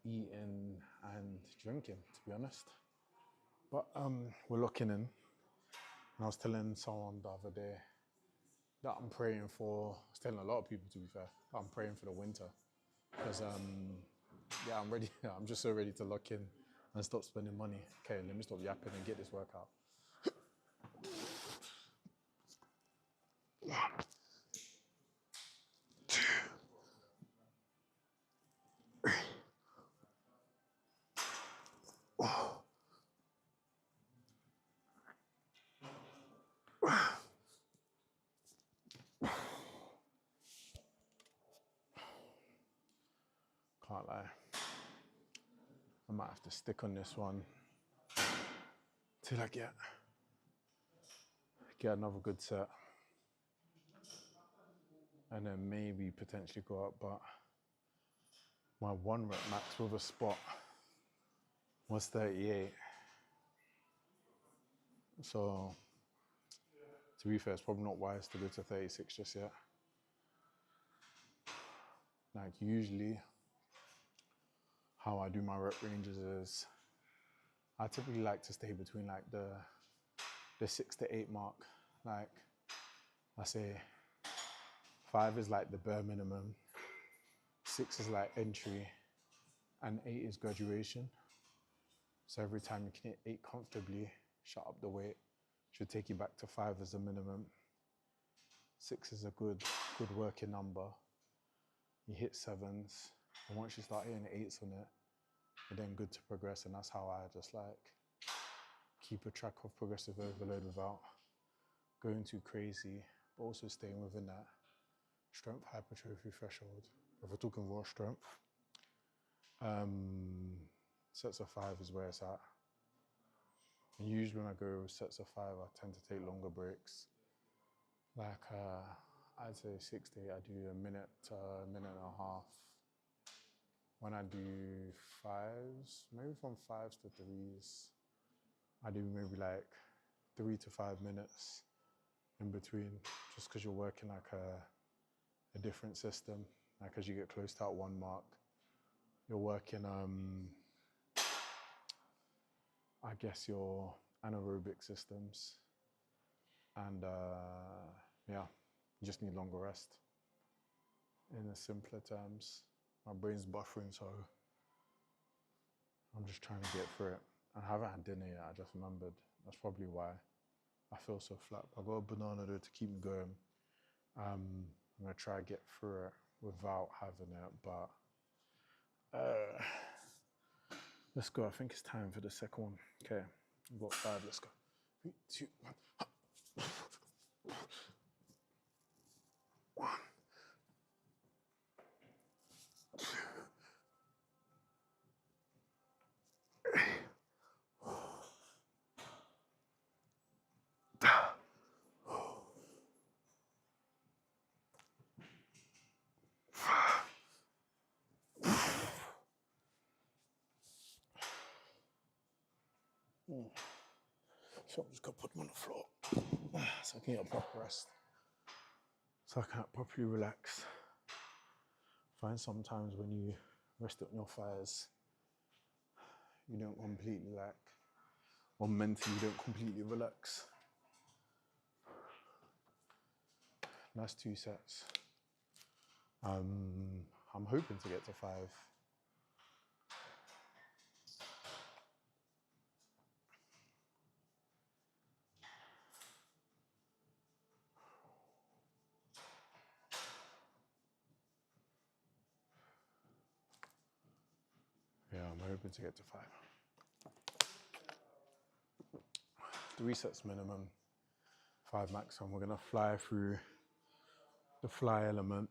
eating and drinking, to be honest. But we're locking in. And I was telling someone the other day that I'm praying for, I was telling a lot of people, to be fair, that I'm praying for the winter. Because yeah, I'm ready. I'm just so ready to lock in and stop spending money. Okay, let me stop yapping and get this workout. Can't lie. I might have to stick on this one till I get another good set. And then maybe potentially go up, but my 1 rep max with a spot was 38. So to be fair, it's probably not wise to go to 36 just yet. Like usually how I do my rep ranges is I typically like to stay between like the 6 to 8 mark. Like I say 5 is like the bare minimum, 6 is like entry, and 8 is graduation. So every time you can hit 8 comfortably, shut up the weight, should take you back to 5 as a minimum. 6 is a good working number. You hit 7s, and once you start hitting 8s on it, you're then good to progress, and that's how I just like keep a track of progressive overload without going too crazy, but also staying within that strength hypertrophy threshold. If we're talking raw strength, sets of 5 is where it's at. And usually when I go with sets of 5, I tend to take longer breaks. Like I'd say 6 to 8, I do a minute to a minute and a half. When I do 5s, maybe from 5s to 3s, I do maybe like 3 to 5 minutes in between, just because you're working like a different system. Like as you get close to that 1 mark, you're working, I guess, your anaerobic systems. And yeah, you just need longer rest. In the simpler terms, my brain's buffering, so I'm just trying to get through it. I haven't had dinner yet, I just remembered. That's probably why I feel so flat. I got a banana though to keep me going. I'm gonna try to get through it without having it, but let's go. I think it's time for the second one. Okay, we've got 5, let's go. 3, 2, 1. 1, 2, 3, 4, So I'm just gonna put them on the floor so I can get a proper rest. So I can't properly relax. Find sometimes when you rest on your thighs, you don't completely or mentally you don't completely relax. That's 2 sets. I'm hoping to get to 5. Yeah, I'm hoping to get to 5. 3 sets minimum, 5 maximum. We're gonna fly through the fly element.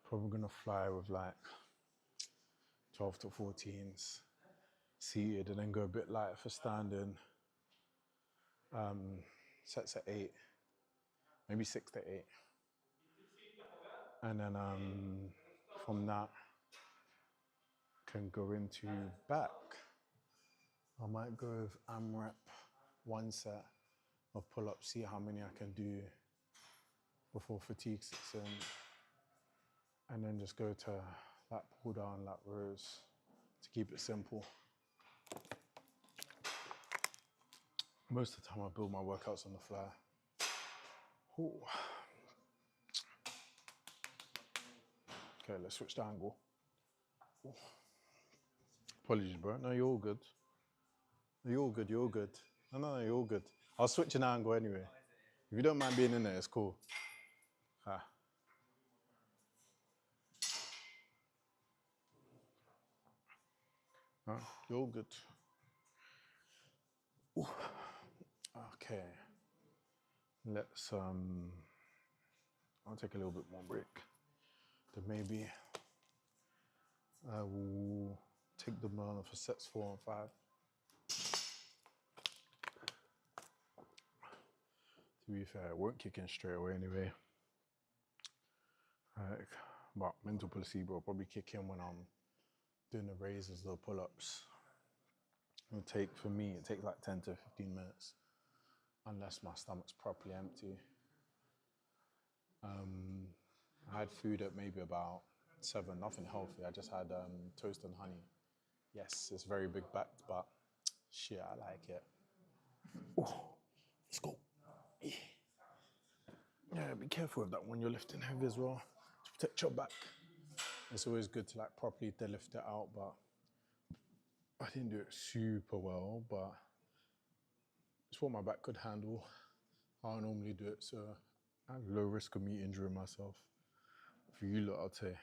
Probably gonna fly with like 12 to 14s seated and then go a bit lighter for standing. Sets at 8, maybe 6 to 8. And then from that, can go into back. I might go with AMRAP 1 set of pull-ups, see how many I can do before fatigue sets in. And then just go to lat pull down, lat rows to keep it simple. Most of the time I build my workouts on the fly. Ooh. Okay, let's switch the angle. Ooh. Apologies, bro. No, you're all good. You're all good, you're all good. No, you're all good. I'll switch an angle anyway. If you don't mind being in there, it's cool. Ah. No, you're all good. Ooh. Okay. Let's I'll take a little bit more break. Then maybe I will take them on for sets 4 and 5. To be fair, it won't kick in straight away anyway. But mental placebo will probably kick in when I'm doing the raises, the pull-ups. It'll take, for me, it takes like 10 to 15 minutes, unless my stomach's properly empty. I had food at maybe about 7, nothing healthy. I just had toast and honey. Yes, it's very big backed, but shit, I like it. Ooh, let's go. Yeah, be careful with that when you're lifting heavy as well, to protect your back. It's always good to like properly deadlift it out, but I didn't do it super well, but it's what my back could handle. I don't normally do it, so I have low risk of me injuring myself. For you lot, I'd say,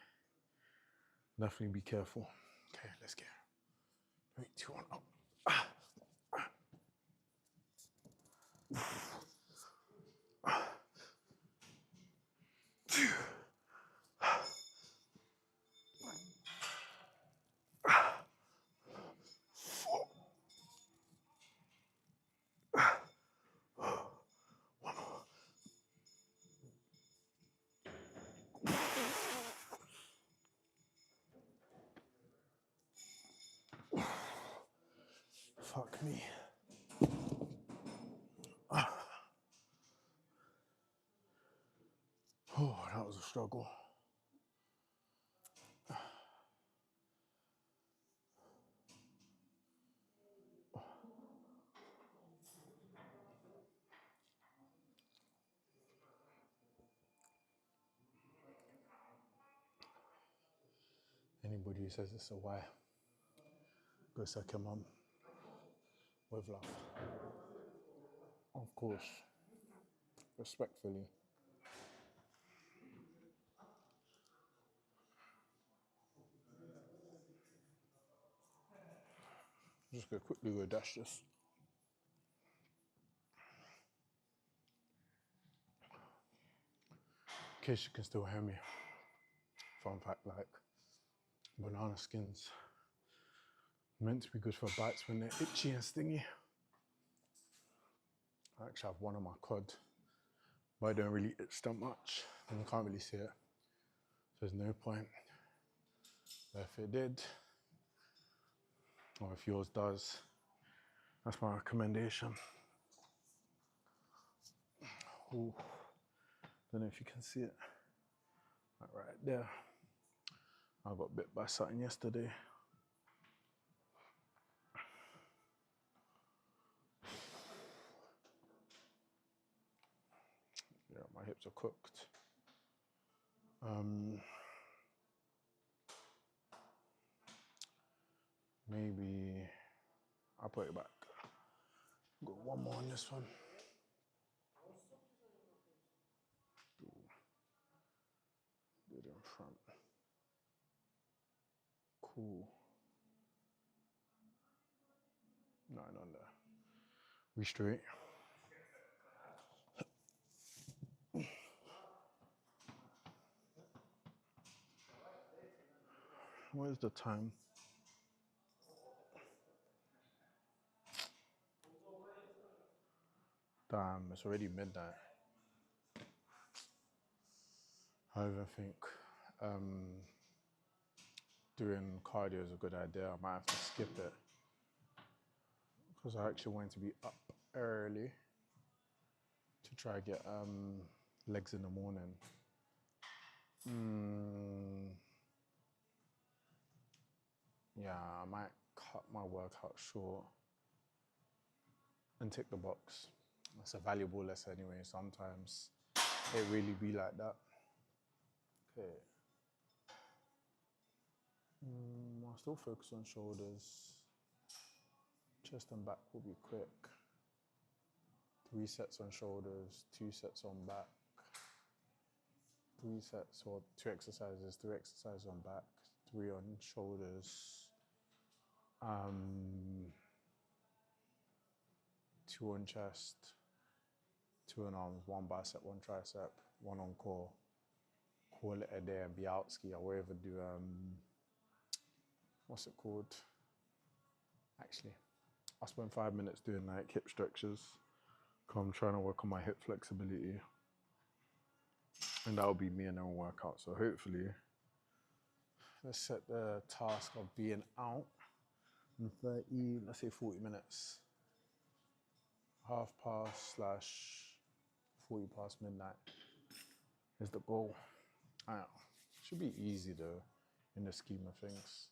definitely be careful. Okay, let's get 3, 2, 1, up. Fuck me. Oh, that was a struggle. Anybody who says it's a why, go suck your mum. With love. Of course. Respectfully. Just gonna quickly go dash this. In case you can still hear me. Fun fact, like, banana skins meant to be good for bites when they're itchy and stingy. I actually have one on my cod, but I don't really itch that much, and you can't really see it. So there's no point. But if it did, or if yours does, that's my recommendation. Ooh. Don't know if you can see it. Right there. I got bit by something yesterday. Yeah, my hips are cooked. Maybe I'll put it back. Got one more on this one. Do it in front. Cool. Nothing on there. We straight. Where's the time? Damn, it's already midnight. I even think doing cardio is a good idea. I might have to skip it because I actually want to be up early to try get legs in the morning. Yeah, I might cut my workout short and tick the box. It's a valuable lesson anyway. Sometimes it really be like that. Okay. I'll still focus on shoulders. Chest and back will be quick. 3 sets on shoulders, 2 sets on back. 3 sets or 2 exercises, 3 exercises on back, 3 on shoulders. 2 on chest, 2 on arms, 1 bicep, 1 tricep, 1 on core. Call it a day and be out ski. I will ever do what's it called? Actually, I spend 5 minutes doing like hip stretches. I'm trying to work on my hip flexibility. And that'll be me and then workout. So hopefully, let's set the task of being out in 30, let's say 40 minutes. 40 past midnight is the goal. Should be easy though, in the scheme of things.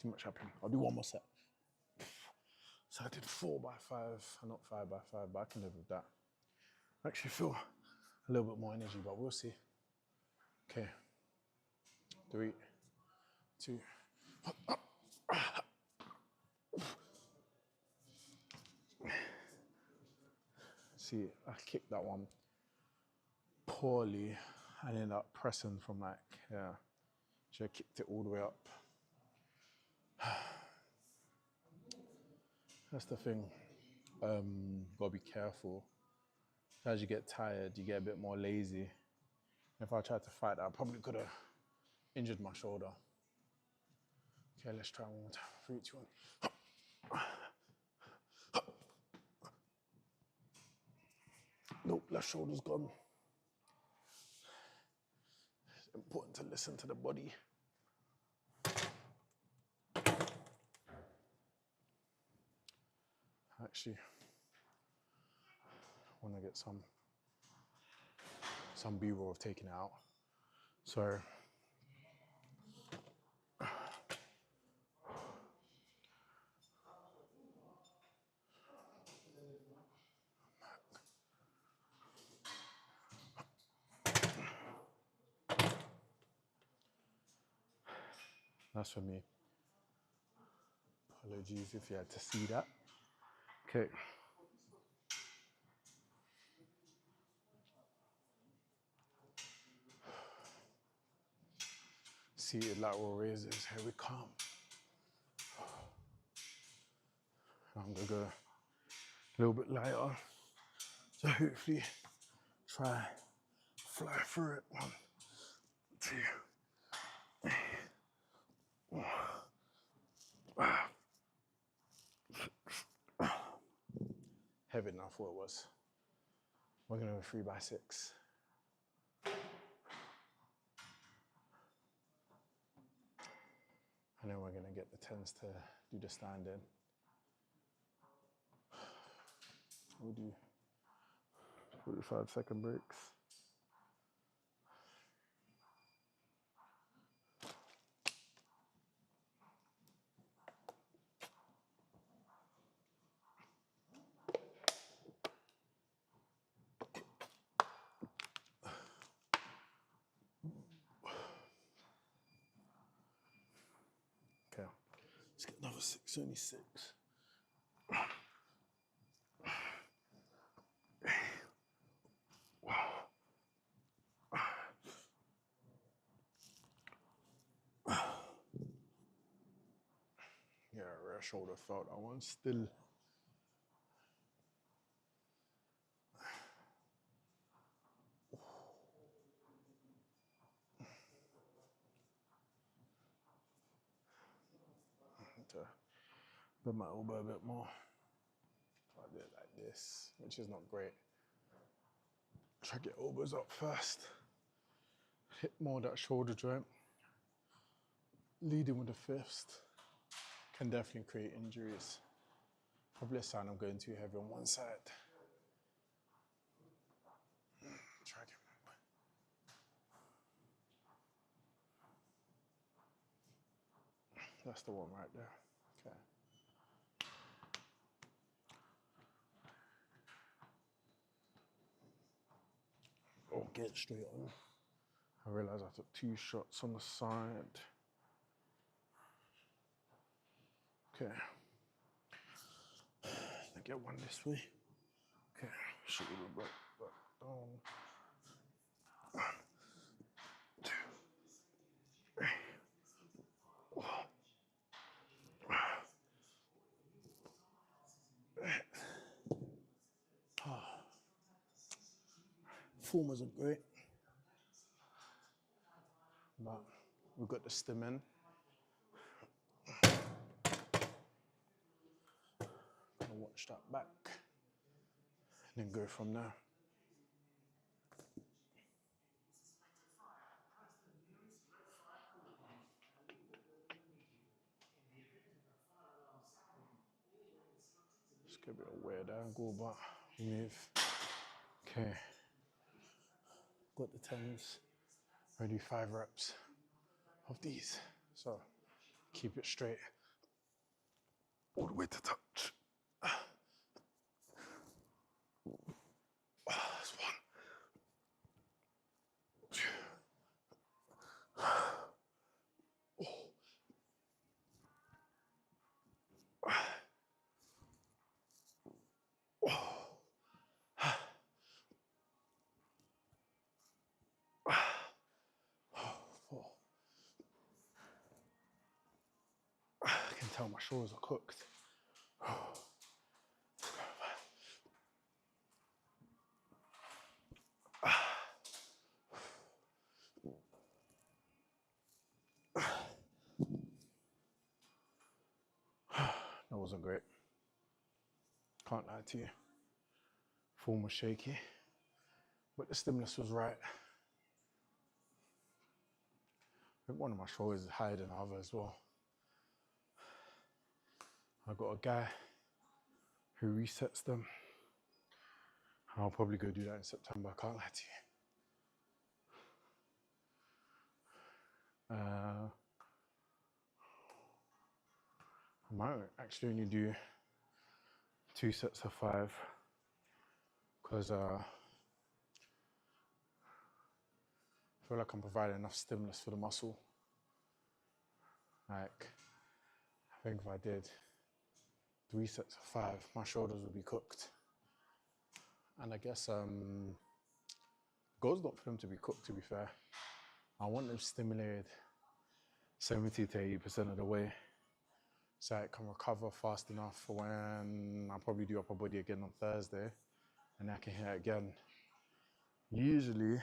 Too much happening. I'll do 1 more set. So I did 4 by 5, not 5 by 5, but I can live with that. I actually feel a little bit more energy, but we'll see. Okay. 3, 2. See, I kicked that one poorly and ended up pressing from like, yeah. Should have kicked it all the way up. That's the thing. Gotta be careful. As you get tired, you get a bit more lazy. If I tried to fight that, I probably could have injured my shoulder. Okay, let's try one more time. 3, 2, 1. Nope, left shoulder's gone. It's important to listen to the body. Actually, I want to get some B-roll of taking it out. So, that's for me. Apologies if you had to see that. Okay. Seated lateral raises, here we come. I'm gonna go a little bit lighter. So hopefully try fly through it. 1, 2. Heavier than I thought it was. We're gonna go 3 by 6. And then we're gonna get the 10s to do the standing. We'll do 45-second breaks. Okay, let's get another 6, only 6. Yeah, rear shoulder felt that one still. To bend my elbow a bit more. So I do it like this, which is not great. Try to get elbows up first. Hit more that shoulder joint. Leading with the fists can definitely create injuries. Probably a sign I'm going too heavy on one side. Try again. That's the one right there. Okay. Oh, get straight on. I realized I took 2 shots on the side. Okay. I get one this way. Okay. Shoulder back down. 1, 2, 3. Form wasn't great, but we've got the stim in. Gonna watch that back and then go from there. It's gonna be a weird angle, but move. Okay. Got the 10s. I do 5 reps of these. So keep it straight all the way to touch. That's 1. 2. I can tell my shoulders are cooked. That wasn't great. Can't lie to you. Form was shaky, but the stimulus was right. I think one of my shoulders is higher than the other as well. I got a guy who resets them. I'll probably go do that in September, I can't lie to you. I might actually only do 2 sets of 5 because I feel like I'm providing enough stimulus for the muscle. Like, I think if I did 3 sets of 5, my shoulders would be cooked. And I guess goal's not for them to be cooked, to be fair. I want them stimulated 70 to 80% of the way so it can recover fast enough for when I probably do upper body again on Thursday and I can hit it again. Usually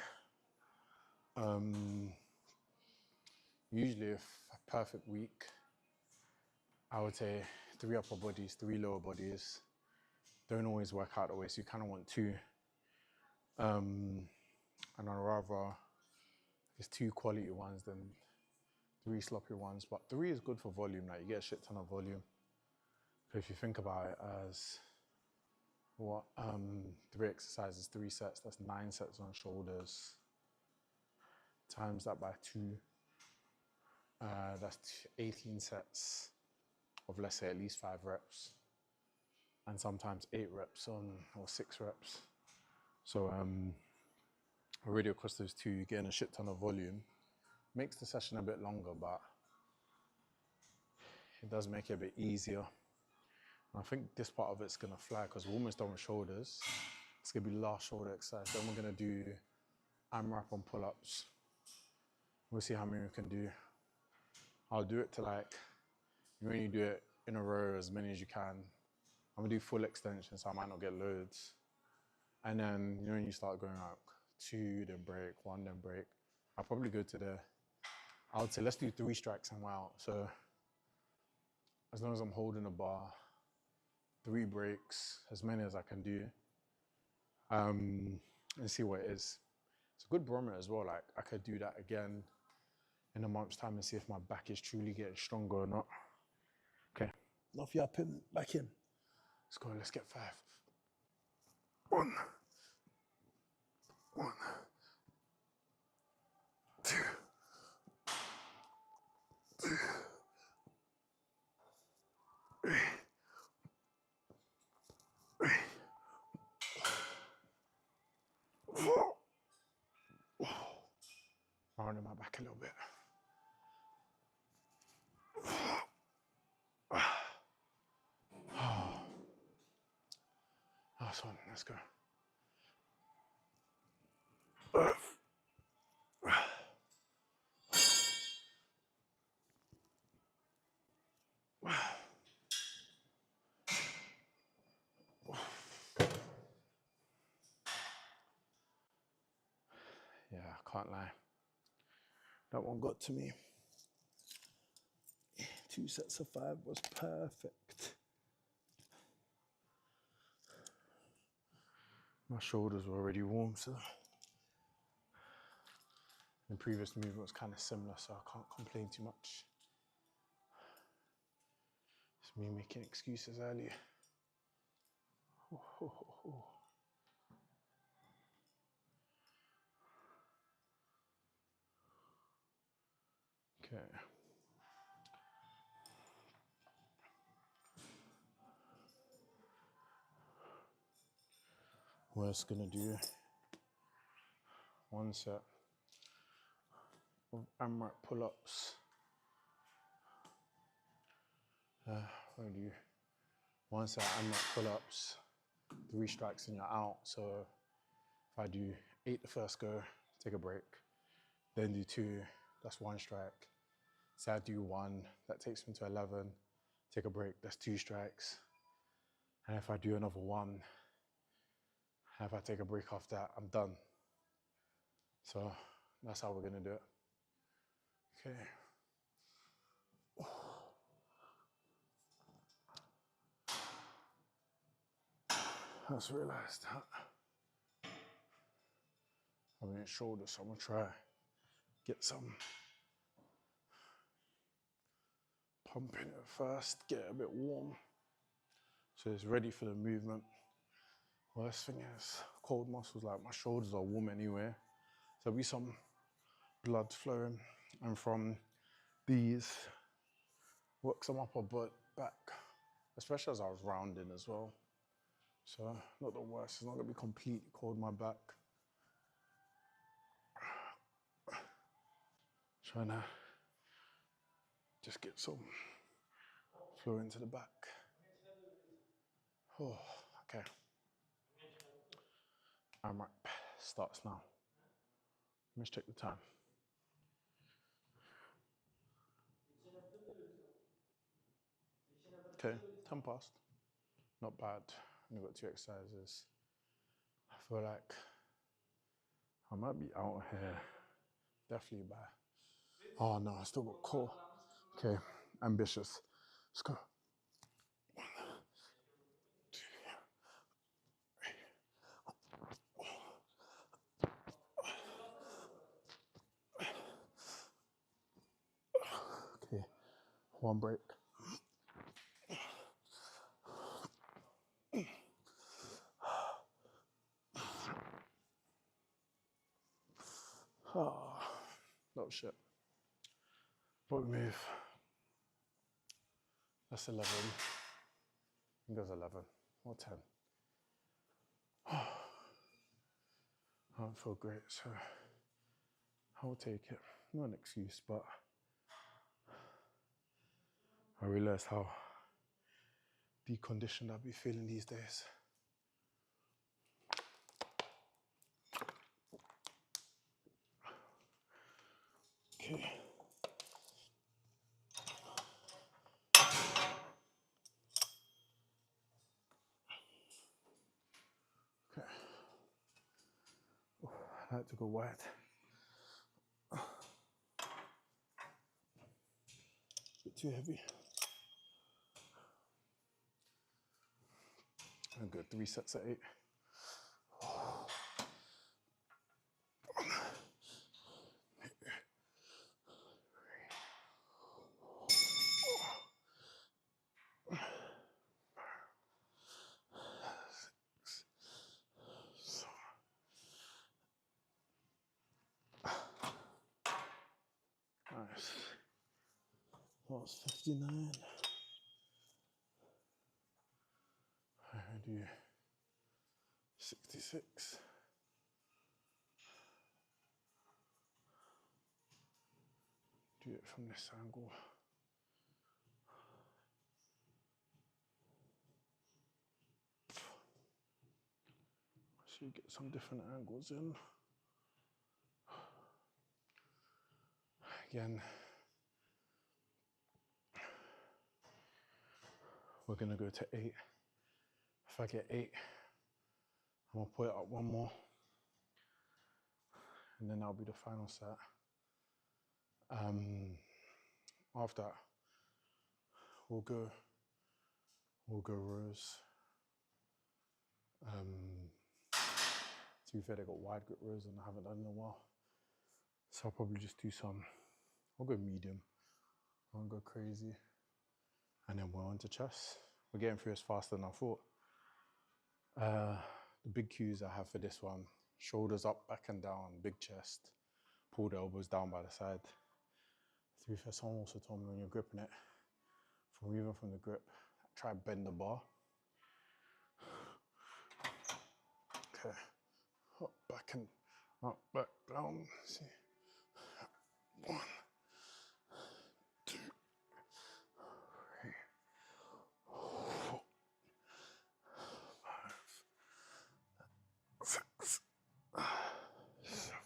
if a perfect week, I would say 3 upper bodies, 3 lower bodies. Don't always work out the way, so you kind of want 2. And I'd rather, if it's 2 quality ones, then 3 sloppy ones, but 3 is good for volume. Like you get a shit ton of volume. If you think about it as what 3 exercises, 3 sets, that's 9 sets on shoulders. Times that by 2, that's 18 sets of, let's say, at least 5 reps, and sometimes 8 reps on, or 6 reps. So already across those 2, you're getting a shit ton of volume. Makes the session a bit longer, but it does make it a bit easier. And I think this part of it's gonna fly because we're almost done with shoulders. It's gonna be the last shoulder exercise. Then we're gonna do AMRAP on pull-ups. We'll see how many we can do. I'll do it to like, you only do it in a row as many as you can. I'm gonna do full extension, so I might not get loads. And then, you know, when you start going like 2, then break, 1, then break, I'll probably go to I would say let's do 3 strikes and we're out. So as long as I'm holding a bar, 3 breaks, as many as I can do, and see what it is. It's a good barometer as well. Like I could do that again in a month's time and see if my back is truly getting stronger or not. Okay, off you up and back in. Let's go, let's get 5. 1, 1, 2, 2, 3, 4. Rounding my back a little bit. Last one, let's go. Yeah, I can't lie. That one got to me. 2 sets of 5 was perfect. My shoulders were already warm, so the previous movement was kind of similar, so I can't complain too much. It's me making excuses earlier. Okay. We're just gonna do 1 set of AMRAP pull-ups. We're gonna do 1 set of AMRAP pull-ups, 3 strikes and you're out. So if I do 8 the first go, take a break, then do 2, that's 1 strike. Say I do 1, that takes me to 11, take a break, that's 2 strikes. And if I do another 1, and if I take a break off that, I'm done. So that's how we're gonna do it. Okay. I just realized that I'm in shoulders, so I'm gonna try get some pumping it first, get it a bit warm, so it's ready for the movement. Worst thing is, cold muscles, like my shoulders are warm anyway, so there'll be some blood flowing, and from these, work some upper back, especially as I was rounding as well. So not the worst, it's not gonna be completely cold my back. Trying to just get some flow into the back. Oh, okay. AMRAP starts now. Let's check the time. Okay, 10 past. Not bad. Only got 2 exercises. I feel like I might be out here. Definitely by. Oh no, I still got core. Okay, ambitious. Let's go. 1, 2, 3. One break. Oh, shit. What we move? That's 11. I think it was 11 or 10. I don't feel great, so I'll take it. Not an excuse, but I realised how deconditioned I'll be feeling these days. Okay. Okay. Oh, I like to go wide. Bit too heavy. I'm good. 3 sets at 8. Nice. That was 59. I do 66. Do it from this angle. So you get some different angles in. Again, we're gonna go to 8. If I get 8, I'm gonna put it up one more, and then that'll be the final set. After that, we'll go rows. To be fair, they got wide grip rows and I haven't done in a while. So I'll probably just do some, I'll go medium. I won't go crazy. And then we're on to chest. We're getting through this faster than I thought. The big cues I have for this one: shoulders up, back and down, big chest, pull the elbows down by the side. To be fair, someone also told me when you're gripping it, even from the grip, try bend the bar. Okay, up, back and up, back, down. See, 1, 2, 3, 4, 5, 6, 7.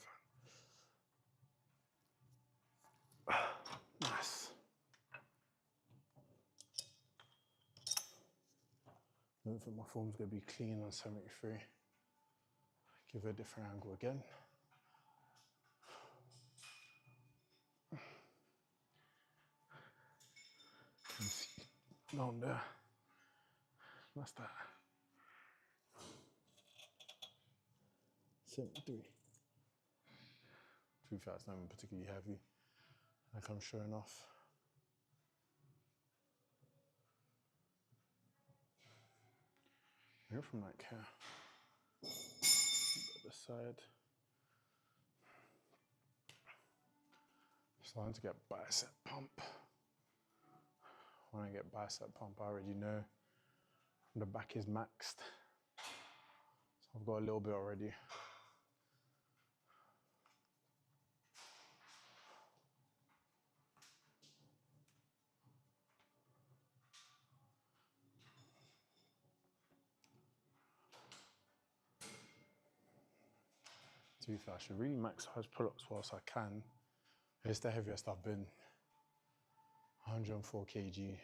Nice. I don't think my form's going to be clean on 73. Give it a different angle again. Can see down there. That's that. 73. To be fair, it's not even particularly heavy, like I'm showing off. Go from like here, the side. Starting to get bicep pump. When I get bicep pump, I already know the back is maxed. So I've got a little bit already. To be fair, I should really max those pull-ups whilst I can. It's the heaviest I've been. 104 kg.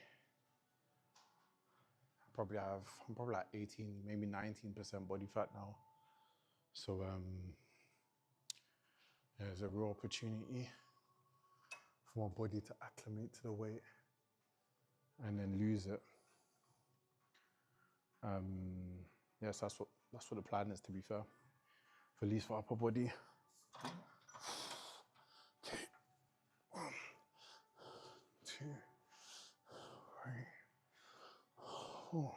I'm probably like 18, maybe 19% body fat now. So yeah, there's a real opportunity for my body to acclimate to the weight and then lose it. Yes, that's what the plan is, to be fair. For at least for upper body. Okay. 1, 2, 4,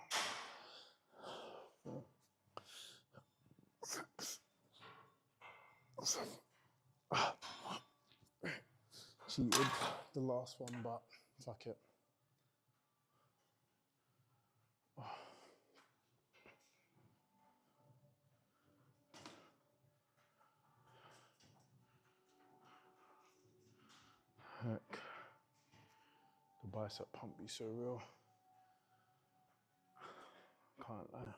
6, 7. Cheated the last one, but fuck it. Heck, the bicep pump be so real. Can't lie.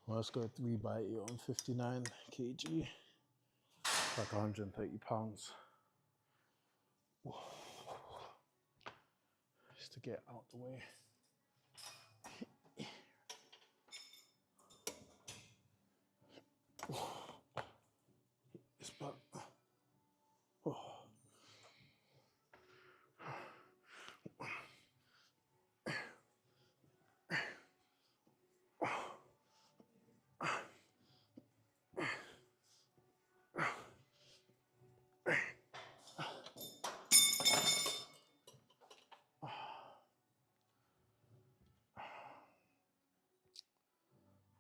Well, let's go 3 by 8 on 59 kg. Like 130 pounds. Just to get out the way. It's back.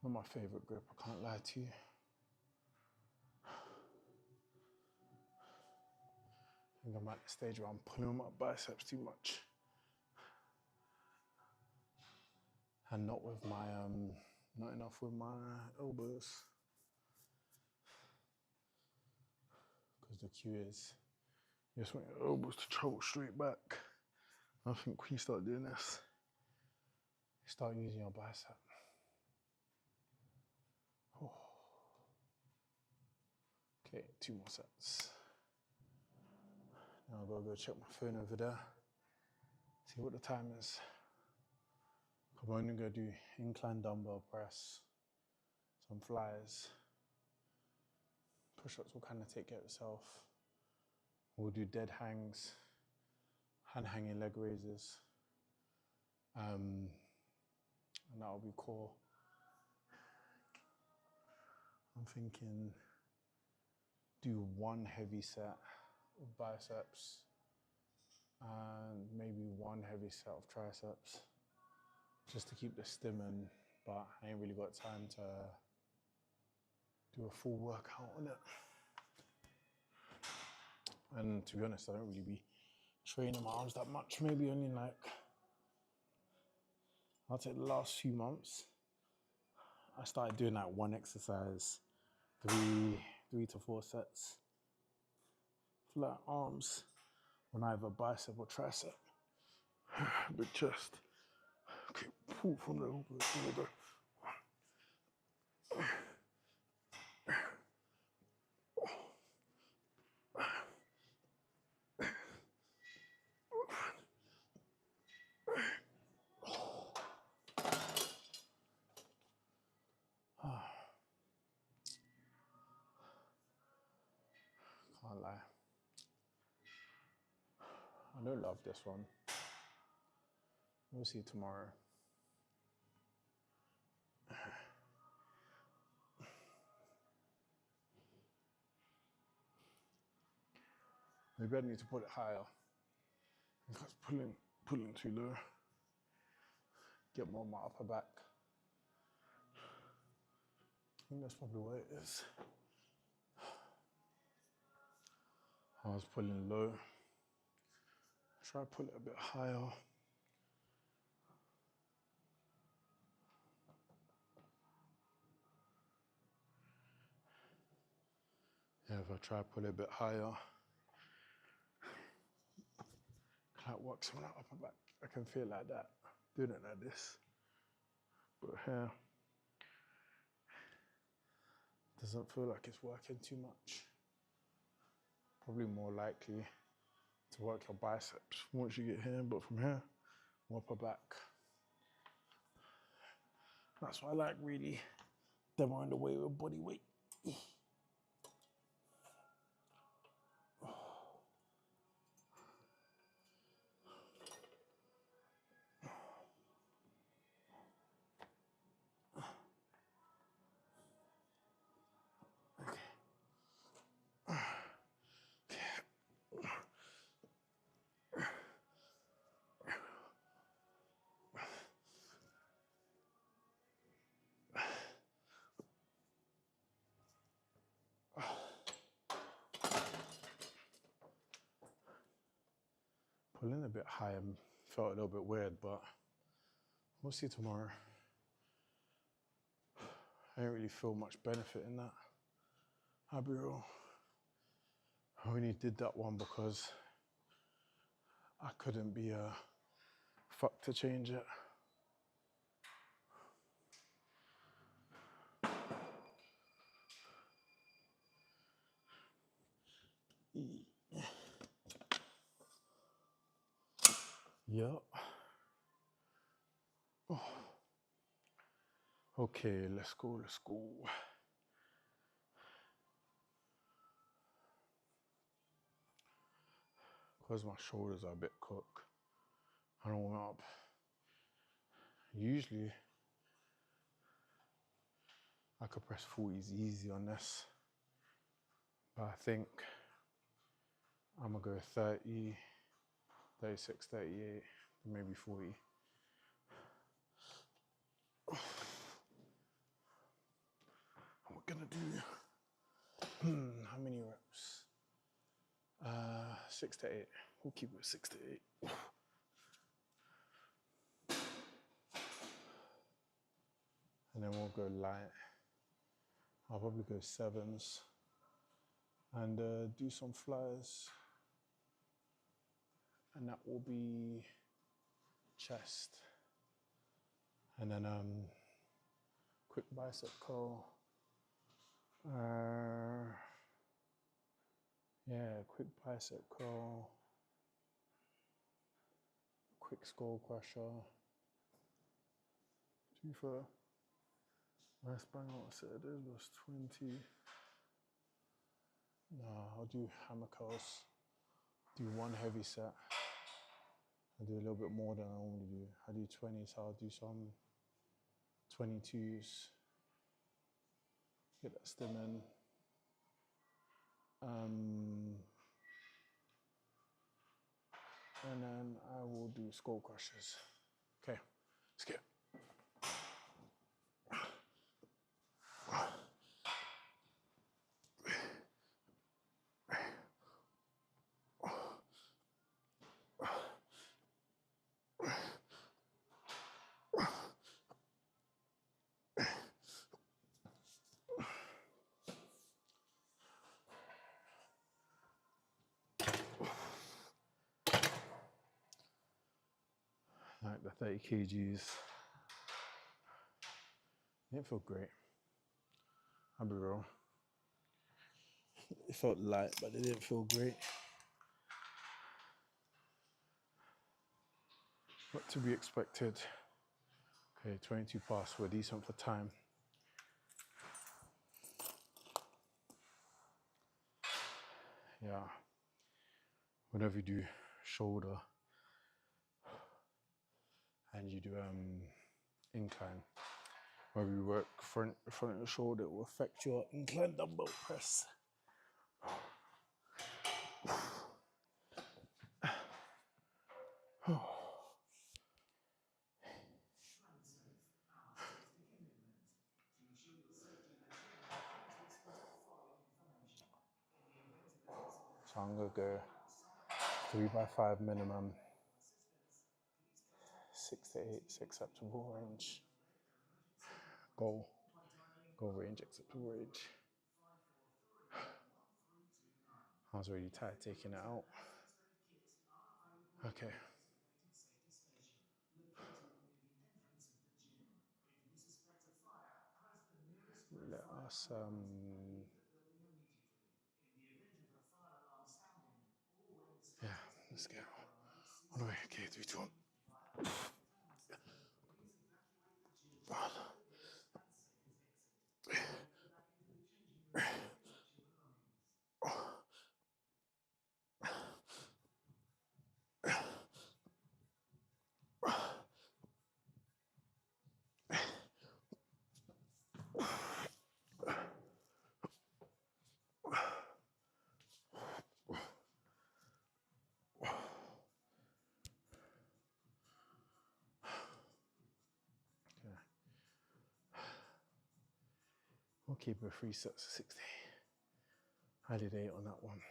Not my favorite grip, I can't lie to you. I think I'm at the stage where I'm pulling my biceps too much. And not with my, not enough with my elbows. Because the cue is, you just want your elbows to travel straight back. I think when you start doing this, you start using your bicep. Oh. Okay, 2 more sets. Now I've got to go check my phone over there, see what the time is. I'm only going to do incline dumbbell press, some flyers. Push-ups will kind of take care of itself. We'll do dead hangs, hand hanging leg raises. And that'll be core. I'm thinking do 1 heavy set of biceps and maybe 1 heavy set of triceps just to keep the stimming, but I ain't really got time to do a full workout on it. And to be honest, I don't really be training my arms that much, maybe only like, I'll take the last few months. I started doing like 1 exercise, 3 to 4 sets. Flat arms on either bicep or tricep. Big chest. Okay, pull from the elbows. There we go. Can't lie. I don't love this one. We'll see tomorrow. Maybe I need to put it higher. Because pulling too low. Get more of my upper back. I think that's probably what it is. I was pulling low. Try to pull it a bit higher. Yeah, if I try to pull it a bit higher, that works on that upper back. I can feel like that, doing it like this. But here, doesn't feel like it's working too much. Probably more likely to work your biceps once you get here, but from here, upper back. That's what I like, really. Demoing the weight with body weight. pulling a bit high and felt a little bit weird, but we'll see tomorrow. I didn't really feel much benefit in that. I'll be real. I only did that one because I couldn't be fucked to change it. Yep. Oh. Okay, let's go. Because my shoulders are a bit cooked, I don't warm up. Usually, I could press 40s easy on this, but I think I'm gonna go 30, 36, 38, maybe 40. And we're gonna do, how many reps? 6 to 8. We'll keep it 6 to 8. And then we'll go light. I'll probably go 7s and do some flyers. And that will be chest. And then quick bicep curl. Yeah, quick bicep curl. Quick skull crusher. To be fair, last bang out I said it was 20. Nah, I'll do hammer curls. Do one heavy set. I'll do a little bit more than I normally do. I do 20, so I'll do some 22s. Get that stim in. And then I will do skull crushers. Okay, let's get. Like the 30 kgs. It didn't feel great. I'll be real. It felt light, but it didn't feel great. What to be expected. Okay, 22 past. We're decent for time. Yeah. Whenever you do shoulder and you do incline, where we work front of the shoulder, it will affect your incline dumbbell press. So I'm gonna go 3x5 minimum, 6 to 8 is acceptable range. Goal range, acceptable range. I was already tired taking it out. Okay. Let us yeah, let's go. On the way. Okay, 3, 2, 1. We'll keep it 3 sets of 60. I did 8 on that one.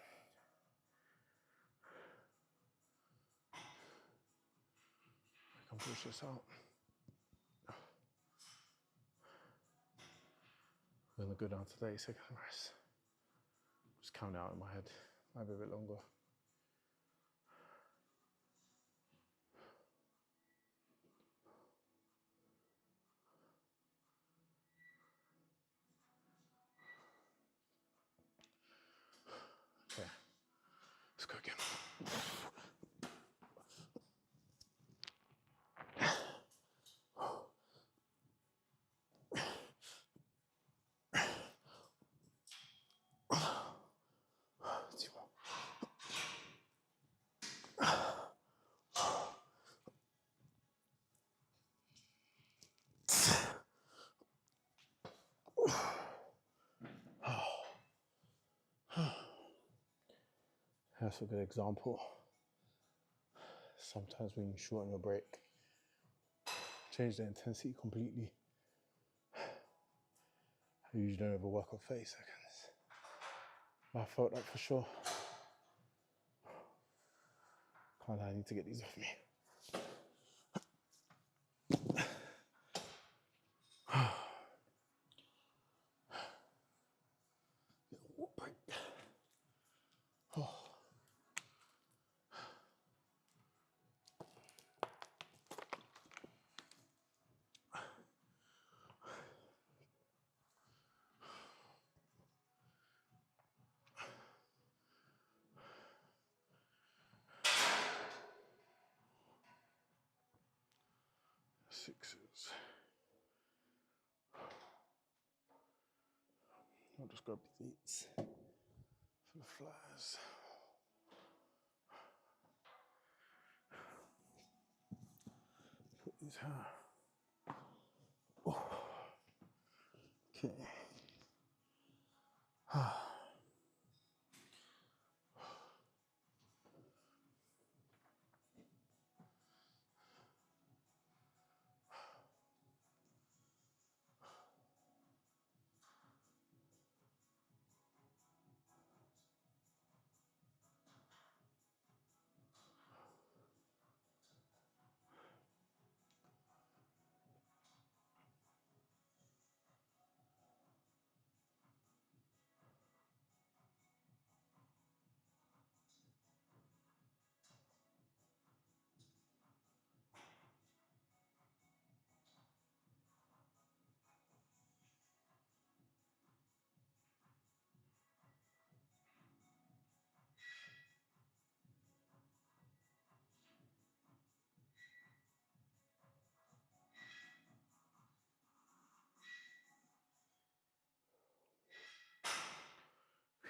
can push this out. I'm gonna go down to 30 seconds rest. Just count it out in my head. Might be a bit longer. Okay, let's go again. That's a good example. Sometimes when you shorten your break, change the intensity completely. I usually don't overwork on 30 seconds. I felt that for sure. Can't lie, I need to get these off me. Break. Oh. 6s. I'll just grab these 8s for the flies. Put these here. Oh. Okay.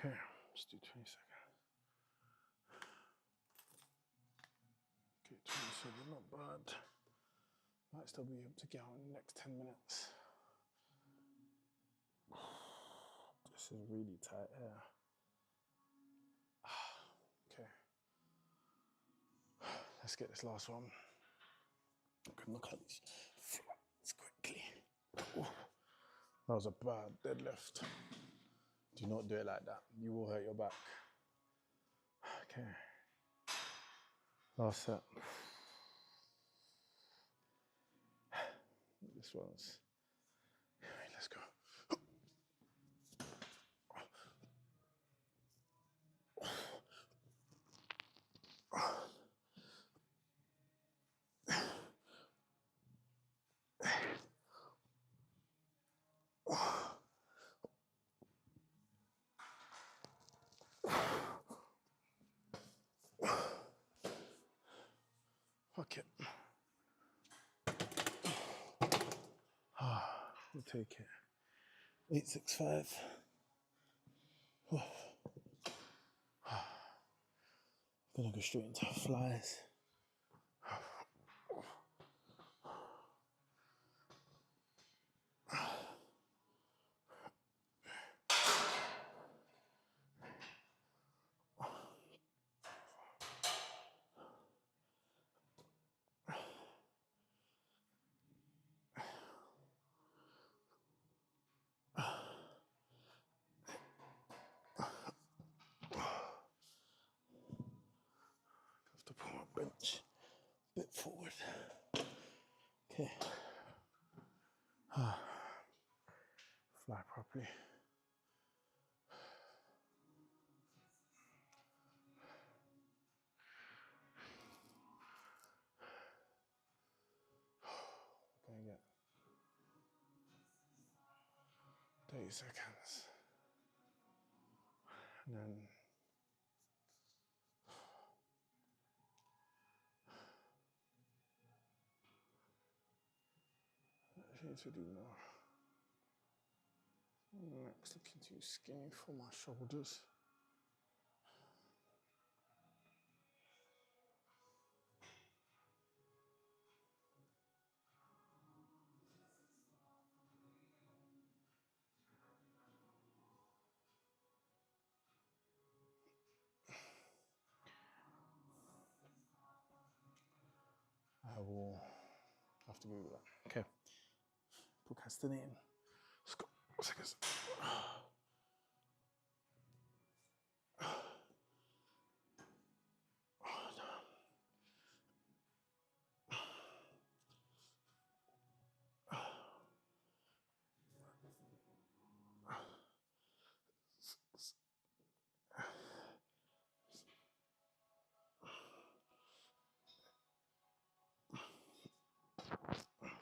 Okay, let's do 20 seconds. Okay, 27, not bad. Might still be able to get on in the next 10 minutes. This is really tight here. Okay. Let's get this last one. I can look at these flies quickly. Ooh. That was a bad deadlift. Do not do it like that. You will hurt your back. Okay. Last set. This one's. Let's go. Fuck it. We'll take it. 865. Gonna go straight into flies. Have to pull my bench a bit forward. Okay. Fly properly. We're gonna get 30 seconds. And then I need to do more. Neck's looking too skinny for my shoulders. I will have to Google that. Okay. Procrastinating. Seconds.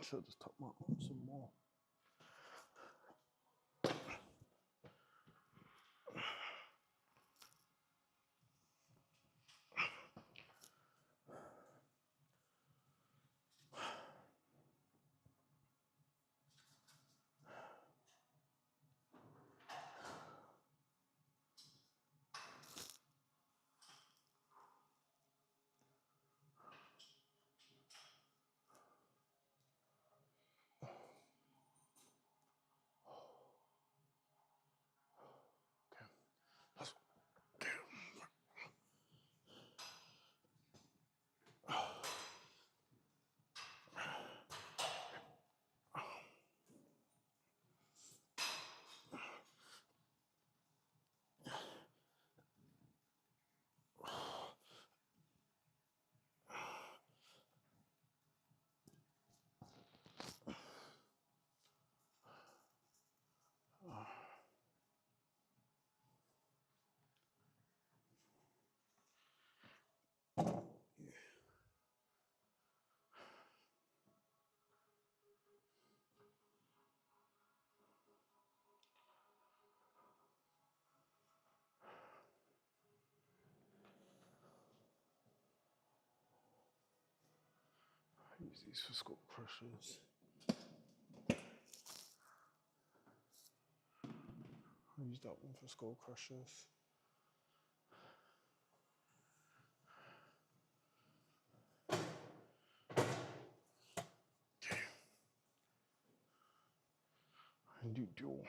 Should just top my arm some more. Use these for skull crushers. I'll use that one for skull crushers. Okay. And do dual.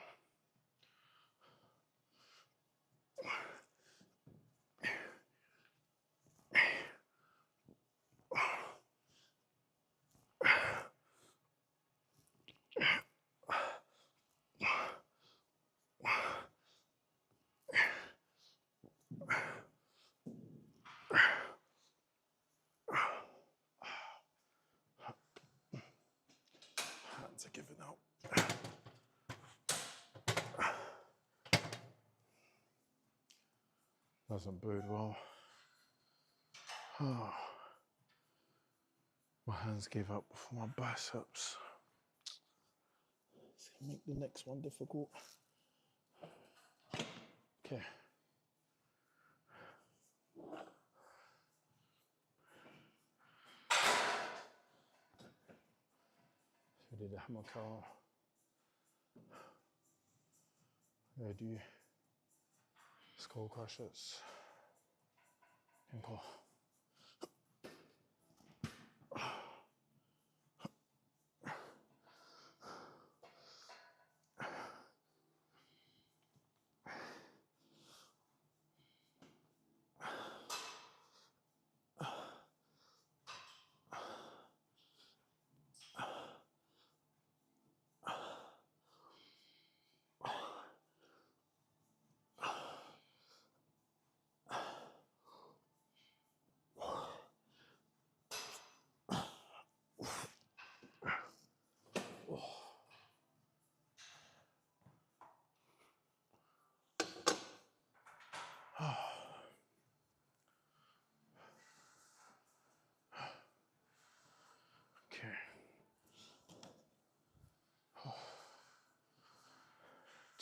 Hands are giving out. Doesn't bode well. Oh. My hands gave up before my biceps. So make the next one difficult. Okay. So we did the hammer curl. I'm gonna do skull crushers. Ankle.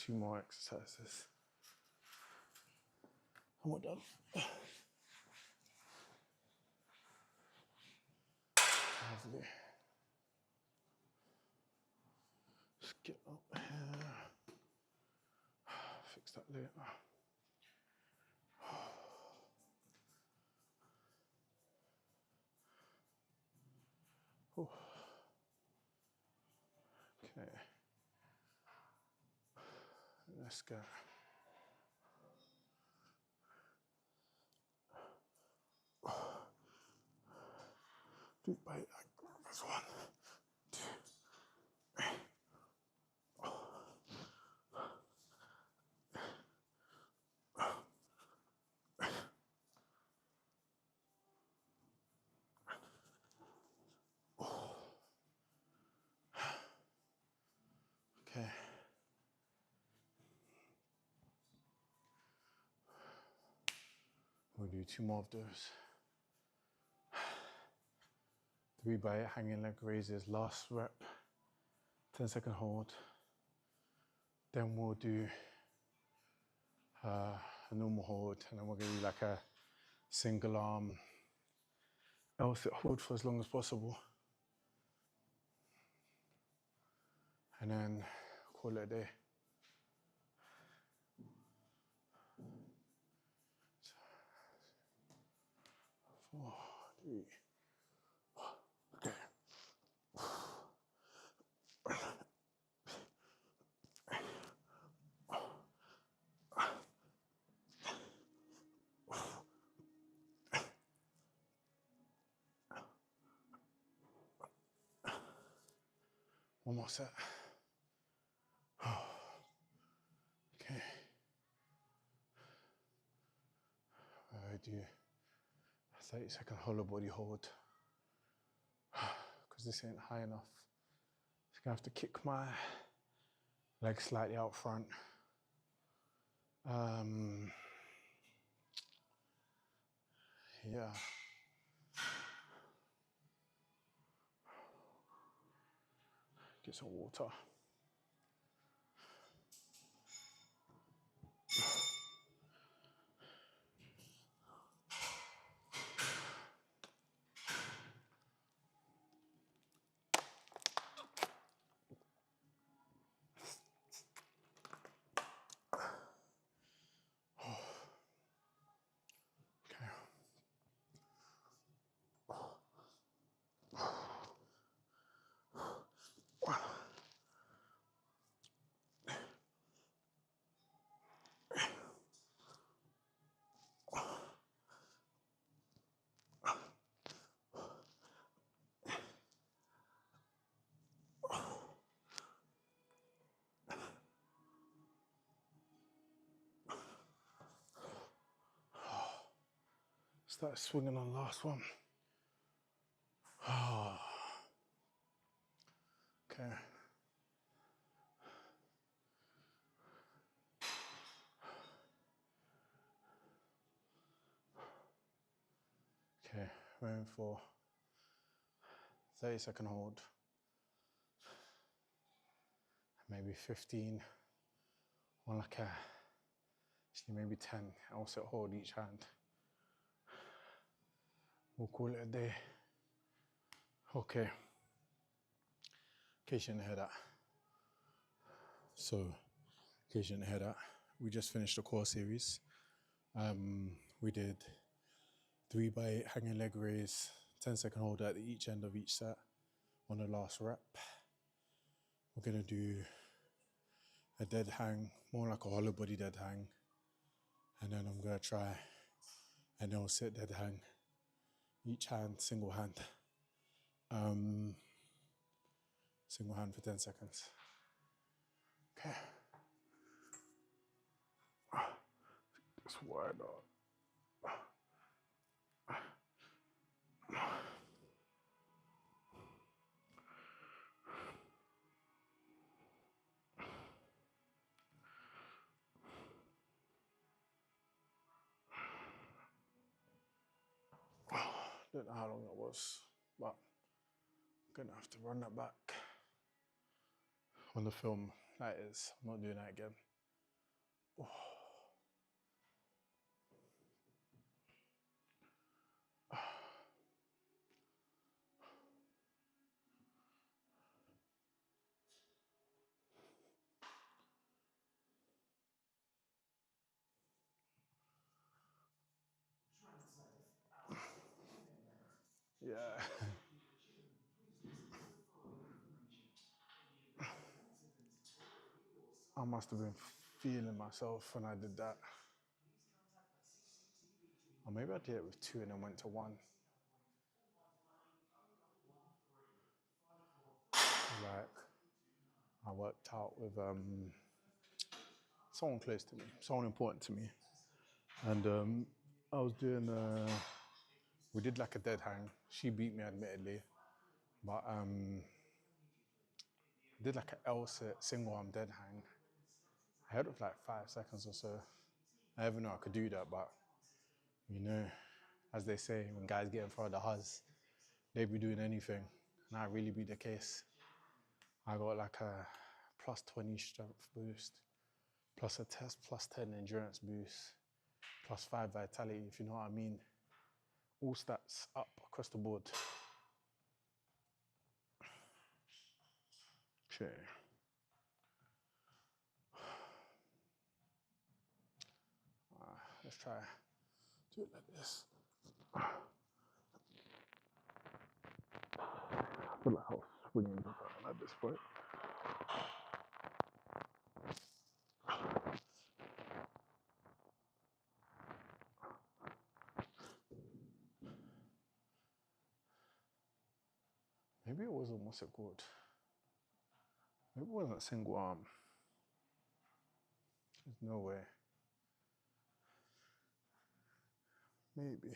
2 more exercises. And we're done. Lovely. Let's get up here. Fix that later. Oh. Okay. Let's go. Do it by that's 1, 2, 3. Okay. We'll do 2 more of those. 3 by 8 hanging leg raises, last rep, 10-second hold. Then we'll do a normal hold, and then we're gonna do like a single arm L-sit hold for as long as possible. And then call it a day. 4, 3, 1. Okay. One more set. Okay. I do a 30-second hollow body hold. Because this ain't high enough. Just gonna have to kick my legs slightly out front. Yeah. Get some water. Start swinging on the last one. Okay. Okay, we're in for 30-second hold. Maybe 15 on like a, actually maybe 10 L-sit hold each hand. We'll call it a day. Okay. In case you didn't hear that. So, in case you didn't hear that, we just finished the core series. We did 3 by 8 hanging leg raise, 10-second hold at each end of each set on the last rep. We're gonna do a dead hang, more like a hollow body dead hang. And then I'm gonna try an L-sit dead hang. Each hand, single hand. Single hand for 10 seconds. Okay. Just wide out. Don't know how long that was, but I'm gonna have to run that back on the film. That is, I'm not doing that again. Yeah. I must have been feeling myself when I did that. Or maybe I did it with 2 and then went to 1. Like, I worked out with someone close to me, someone important to me. And I was doing, we did like a dead hang. She beat me, admittedly. But did like an L-sit, single arm dead hang. I held it for like 5 seconds or so. I never know I could do that, but you know, as they say, when guys get in front of the huzz, they be doing anything. And that really be the case. I got like a plus 20 strength boost, plus a test, plus 10 endurance boost, plus 5 vitality, if you know what I mean. All stats up across the board. Okay. Let's try do it like this. I feel like I was swinging at this point. Maybe it wasn't, what's it called? Maybe it wasn't single arm. There's no way. Maybe.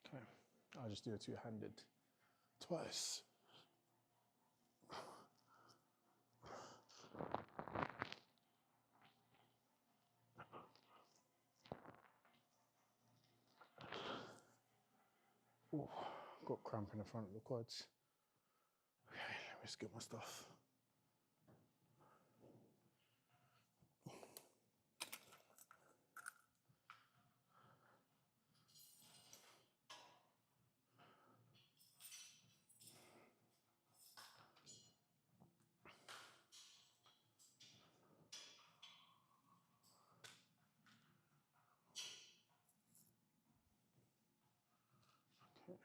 Okay, I'll just do a two-handed twice. Ooh, got cramp in the front of the quads. Okay, let me just get my stuff. Okay.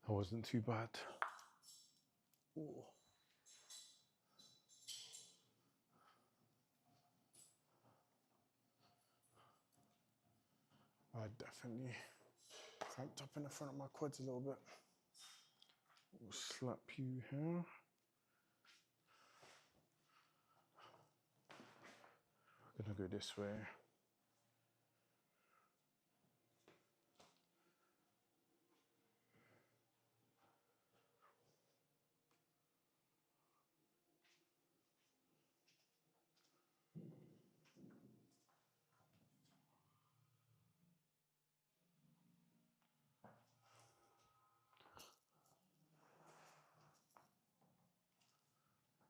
That wasn't too bad. Ooh. I definitely cramped up in the front of my quads a little bit. We'll slap you here. We're gonna go this way.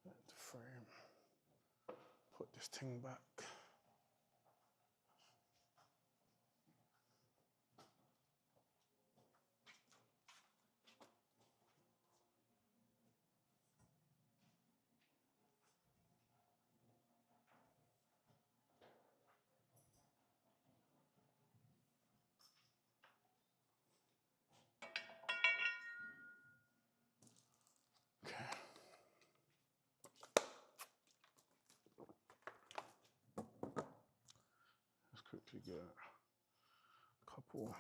Let the frame. Put this thing back. Okay. Let's quickly get a couple,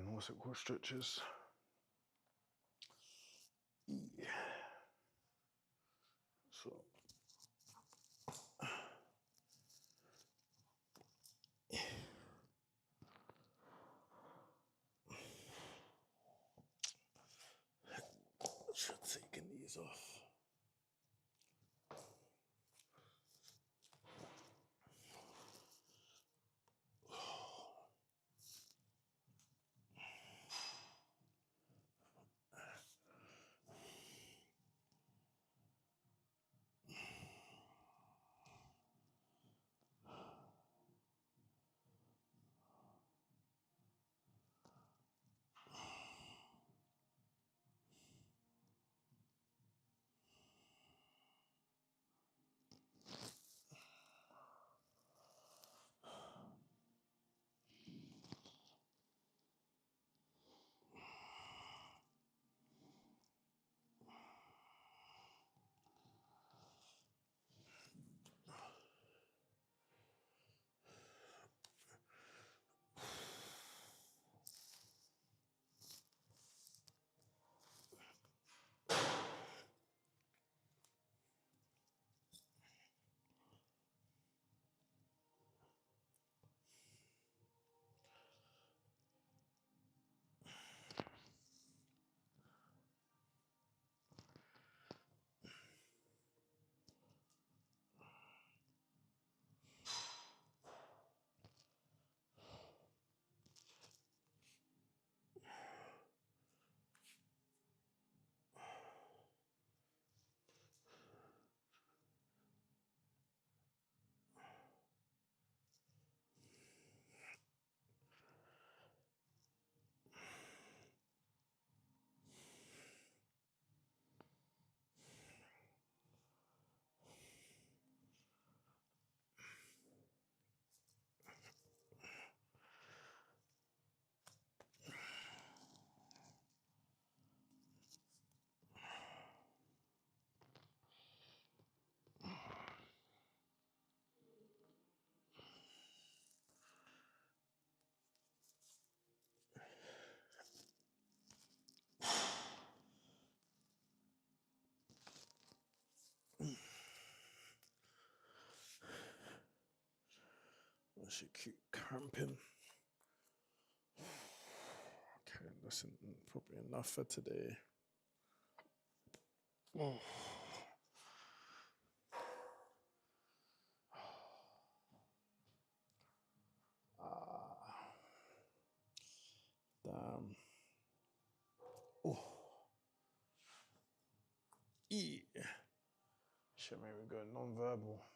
what's it called, stretches. Yeah. So. Should see. She keep cramping. Okay, listen, probably enough for today. Oh. Damn. Oh. E. Shit made me go non-verbal.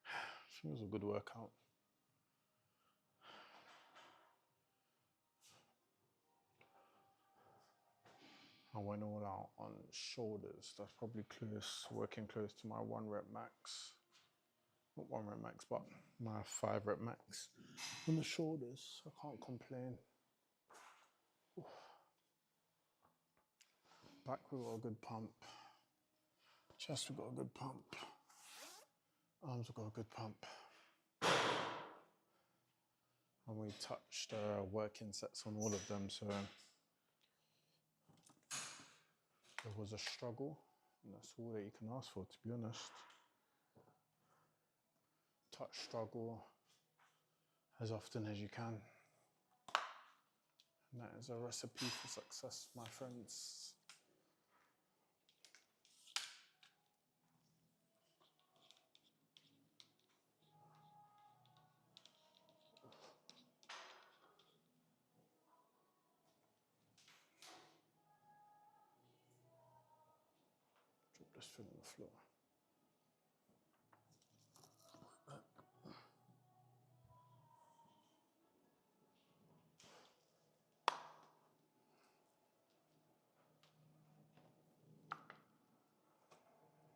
I think it was a good workout. I went all out on shoulders. That's probably close, working close to my 1 rep max. Not 1 rep max, but my 5 rep max on the shoulders. I can't complain. Oof. Back, we got a good pump. Chest, we got a good pump. Arms, we got a good pump. And we touched working sets on all of them, so it was a struggle, and that's all that you can ask for, to be honest. Touch struggle as often as you can. And that is a recipe for success, my friends. Drop this foot on the floor.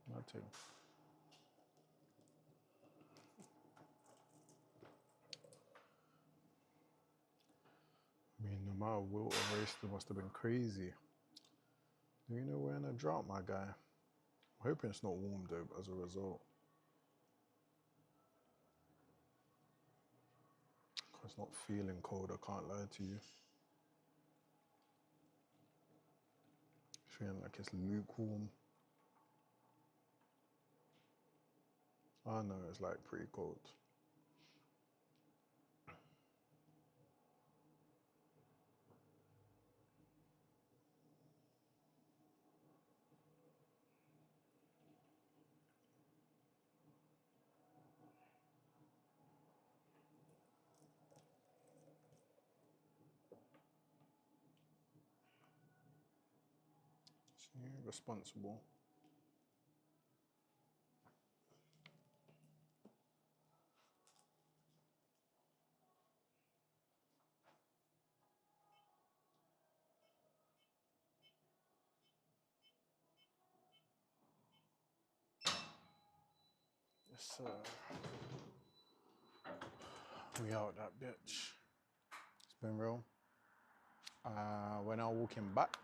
My turn. I mean, the amount of water wasted must have been crazy. Do you know we're in a drought, my guy? I'm hoping it's not warm though, as a result. It's not feeling cold, I can't lie to you. It's feeling like it's lukewarm. I know it's like pretty cold. See, responsible. Yes, sir. We out that bitch. It's been real. We're now walking back.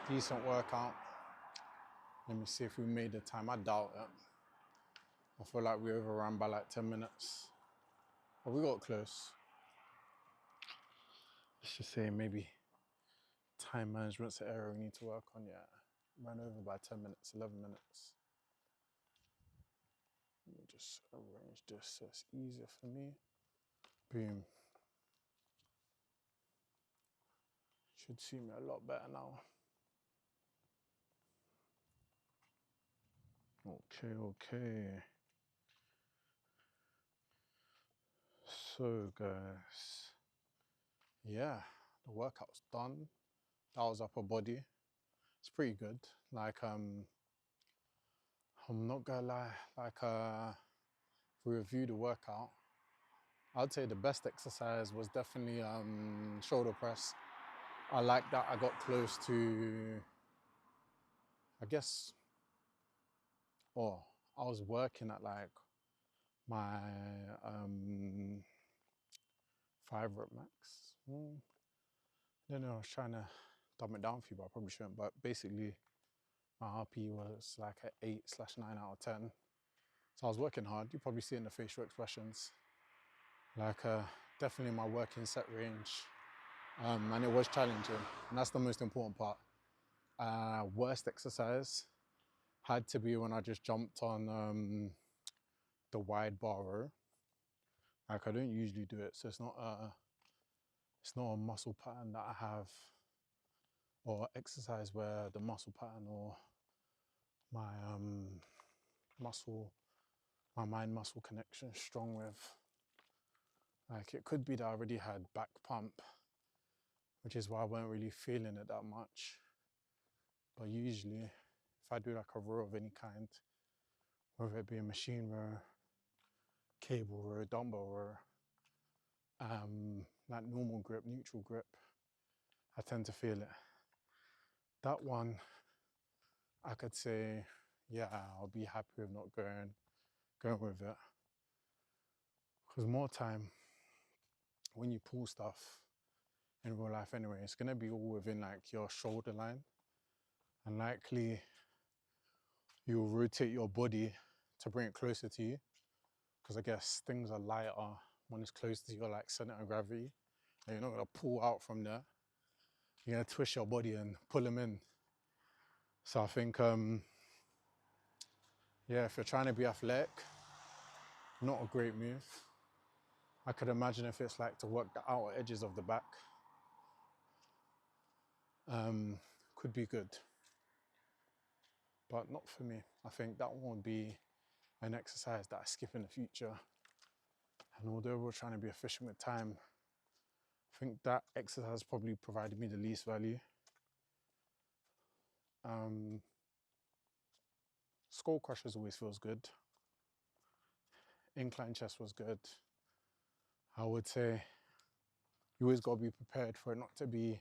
Decent workout. Let me see if we made the time. I doubt it. I feel like we overran by like 10 minutes. But we got close. Let's just say maybe time management's an area we need to work on. Yeah. Ran over by 10 minutes, 11 minutes. Let me just arrange this so it's easier for me. Boom. Should suit me a lot better now. Okay. So guys, yeah, the workout's done. That was upper body. It's pretty good. Like, I'm not gonna lie, like, if we review the workout, I'd say the best exercise was definitely shoulder press. I like that I got close to, I guess, I was working at like my 5 rep max. I don't know, I was trying to dumb it down for you, but I probably shouldn't. But basically, my RP was like an 8/9 out of 10. So I was working hard. You probably see it in the facial expressions. Like, definitely my working set range. And it was challenging. And that's the most important part. Worst exercise had to be when I just jumped on the wide bar row. Like I don't usually do it, so it's not a muscle pattern that I have, or exercise where the muscle pattern or my my mind muscle connection is strong with. Like it could be that I already had back pump, which is why I weren't really feeling it that much. But usually, if I do like a row of any kind, whether it be a machine row, cable row, dumbbell row, like normal grip, neutral grip, I tend to feel it. That one, I could say, yeah, I'll be happy with not going with it. Because more time, when you pull stuff in real life anyway, it's gonna be all within like your shoulder line, and likely you'll rotate your body to bring it closer to you. Because I guess things are lighter when it's close to your like center of gravity, and you're not gonna pull out from there. You're gonna twist your body and pull them in. So I think, yeah, if you're trying to be athletic, not a great move. I could imagine if it's like to work the outer edges of the back, could be good, but not for me. I think that one would be an exercise that I skip in the future. And although we're trying to be efficient with time, I think that exercise probably provided me the least value. Skull crushers always feels good. Incline chest was good. I would say you always got to be prepared for it not to be,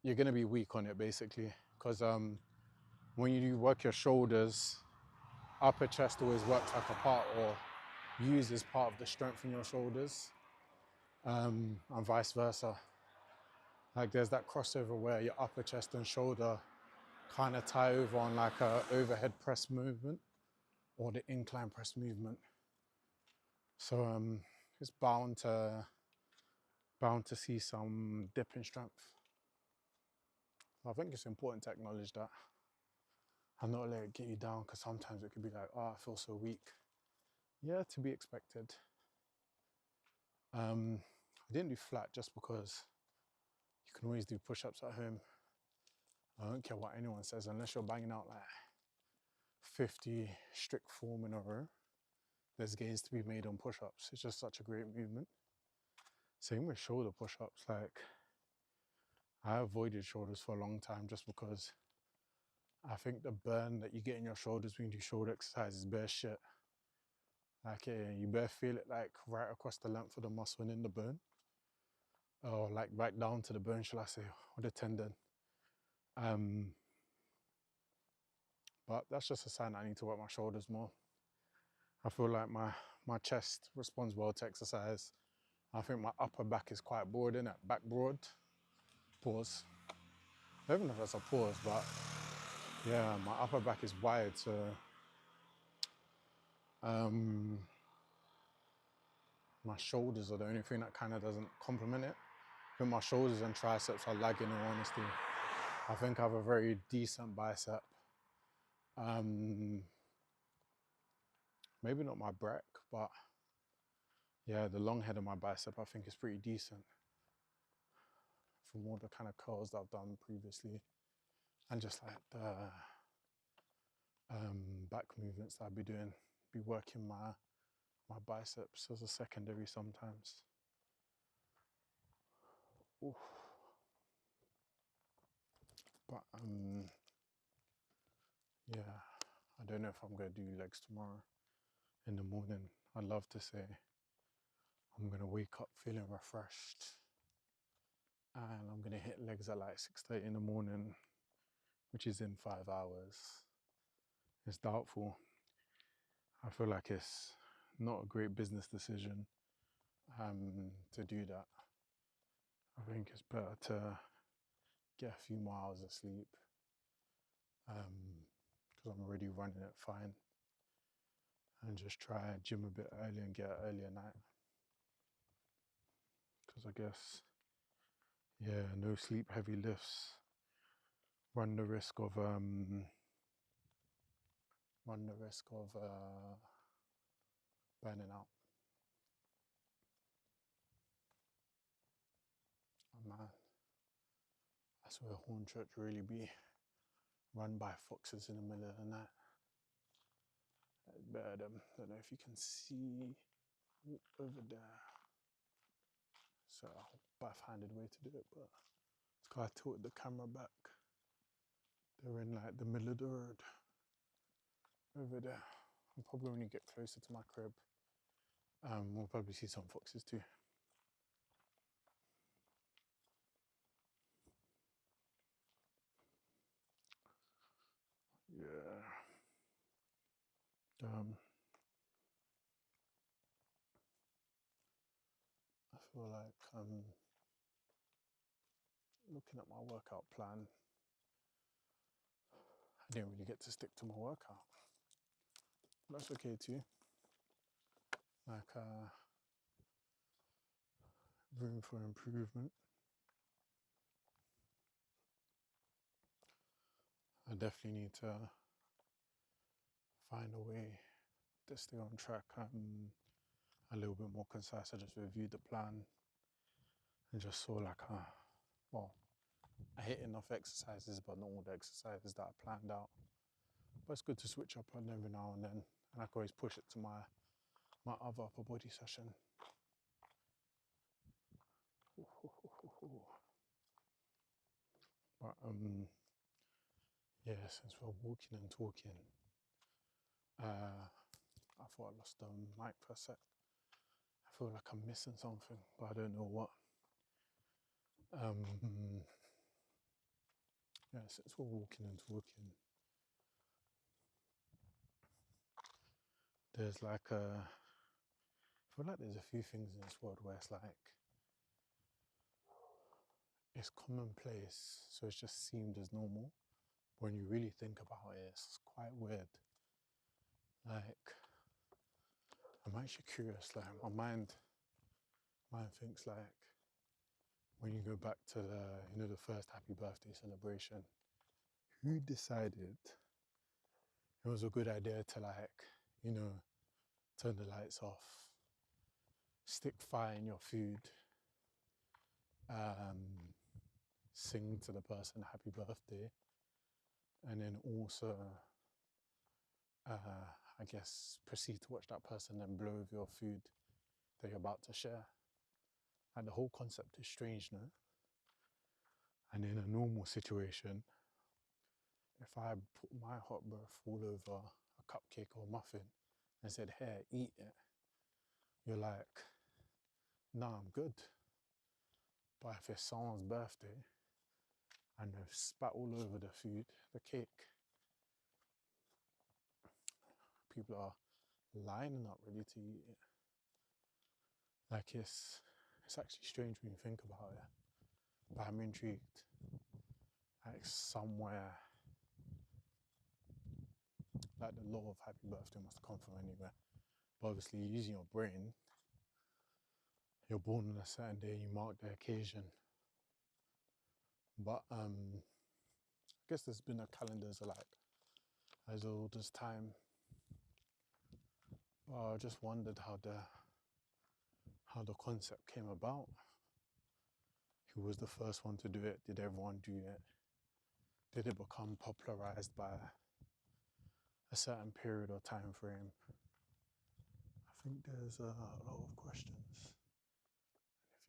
you're going to be weak on it basically. Because when you do work your shoulders, upper chest always works like a part or uses part of the strength in your shoulders, and vice versa. Like there's that crossover where your upper chest and shoulder kind of tie over on like a overhead press movement or the incline press movement. So it's bound to see some dip in strength. I think it's important to acknowledge that and not let it get you down, because sometimes it could be like, oh, I feel so weak. Yeah, to be expected. I didn't do flat just because you can always do push-ups at home. I don't care what anyone says, unless you're banging out like 50 strict form in a row, there's gains to be made on push-ups. It's just such a great movement. Same with shoulder push-ups. Like I avoided shoulders for a long time just because I think the burn that you get in your shoulders when you do shoulder exercise is bare shit. Like you better feel it like right across the length of the muscle and in the bone, or like right down to the bone, shall I say, or the tendon. But that's just a sign I need to work my shoulders more. I feel like my chest responds well to exercise. I think my upper back is quite broad, innit? Back broad. Pause. I don't even know if that's a pause, but yeah, my upper back is wired, so my shoulders are the only thing that kind of doesn't complement it. I think my shoulders and triceps are lagging, in all honesty. I think I have a very decent bicep. Maybe not my break, but yeah, the long head of my bicep I think is pretty decent from all the kind of curls that I've done previously, and just like the back movements that I'd be doing, be working my biceps as a secondary sometimes. Oof. But yeah, I don't know if I'm gonna do legs tomorrow in the morning. I'd love to say I'm gonna wake up feeling refreshed and I'm gonna hit legs at like 6:30 in the morning, which is in 5 hours. It's doubtful. I feel like it's not a great business decision to do that. I think it's better to get a few more hours of sleep, because I'm already running it fine, and just try gym a bit early and get an earlier night. Because I guess, yeah, no sleep, heavy lifts run the risk of burning out. Oh man, I swear Hornchurch really be run by foxes in the middle of the night. But don't know if you can see over there. So back-handed way to do it, but it's got to tilt the camera back. They're in like the middle of the road over there. And probably when you get closer to my crib, we'll probably see some foxes too. Yeah. I feel like looking at my workout plan, I didn't really get to stick to my workout. That's okay too. Like room for improvement. I definitely need to find a way to stay on track. A little bit more concise. I just reviewed the plan and just saw like, well, I hit enough exercises, but not all the exercises that I planned out. But it's good to switch up on every now and then, and I can always push it to my other upper body session. But yeah, since we're walking and talking, I thought I lost the mic for a sec. I feel like I'm missing something, but I don't know what. Yeah, since we're walking and talking, there's like I feel like there's a few things in this world where it's like, it's commonplace, so it's just seemed as normal. When you really think about it, it's quite weird. Like, I'm actually curious, like my mind thinks like, when you go back to the first happy birthday celebration, who decided it was a good idea to like, turn the lights off, stick fire in your food, sing to the person happy birthday, and then also, I guess, proceed to watch that person then blow over your food that you're about to share. And the whole concept is strange, no? And in a normal situation, if I put my hot breath all over a cupcake or muffin and said, "Here, eat it," you're like, "Nah, I'm good." But if it's someone's birthday and they've spat all over the food, the cake, people are lining up ready to eat it. Like it's actually strange when you think about it. But I'm intrigued. Like somewhere, like the law of happy birthday must come from anywhere. But obviously, using your brain, you're born on a certain day, you mark the occasion. But I guess there's been a calendars like as old as time. But I just wondered how the concept came about. Who was the first one to do it? Did everyone do it? Did it become popularized by a certain period or time frame? I think there's a lot of questions.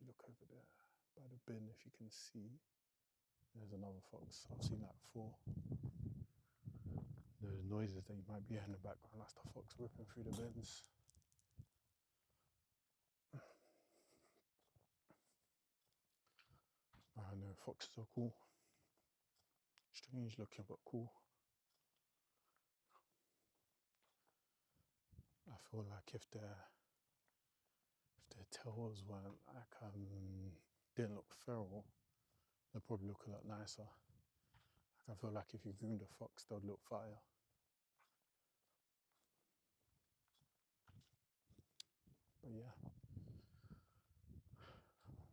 And if you look over there by the bin, if you can see, there's another fox. I've seen like 4. There's noises that you might be hearing in the background. That's the fox ripping through the bins. I know foxes are cool. Strange looking, but cool. I feel like if their tails weren't like didn't look feral, they'd probably look a lot nicer. Like I feel like if you groomed a fox, they'd look fire. But yeah,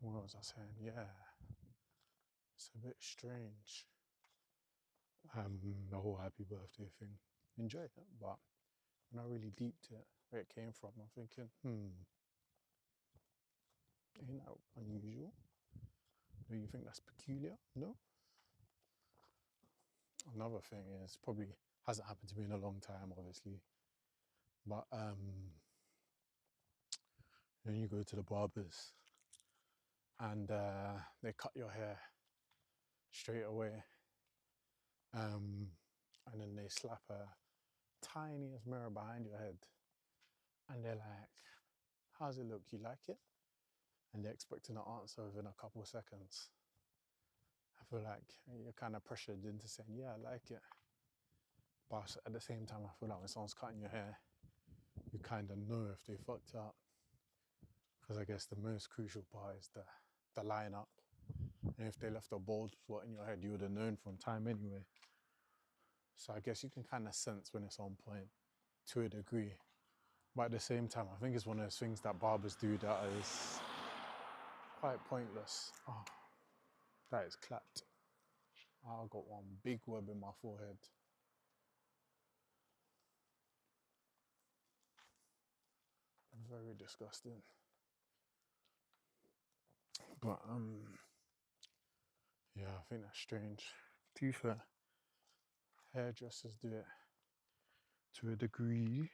what was I saying? Yeah, it's a bit strange. The whole happy birthday thing. Enjoy it, but when I really deeped it, where it came from. I'm thinking, ain't that unusual? Do you think that's peculiar? No? Another thing is, probably hasn't happened to me in a long time, obviously, but when you go to the barbers and they cut your hair straight away, and then they slap a tiniest mirror behind your head, and they're like, how's it look, you like it? And they're expecting an answer within a couple of seconds. I feel like you're kind of pressured into saying, yeah, I like it. But at the same time, I feel like when someone's cutting your hair, you kind of know if they fucked up. Because I guess the most crucial part is the line up. And if they left a bald spot in your head, you would have known from time anyway. So I guess you can kind of sense when it's on point to a degree. But at the same time, I think it's one of those things that barbers do that is quite pointless. Oh, that is clapped. I got one big web in my forehead. Very disgusting. But yeah, I think that's strange. To be fair, hairdressers do it to a degree,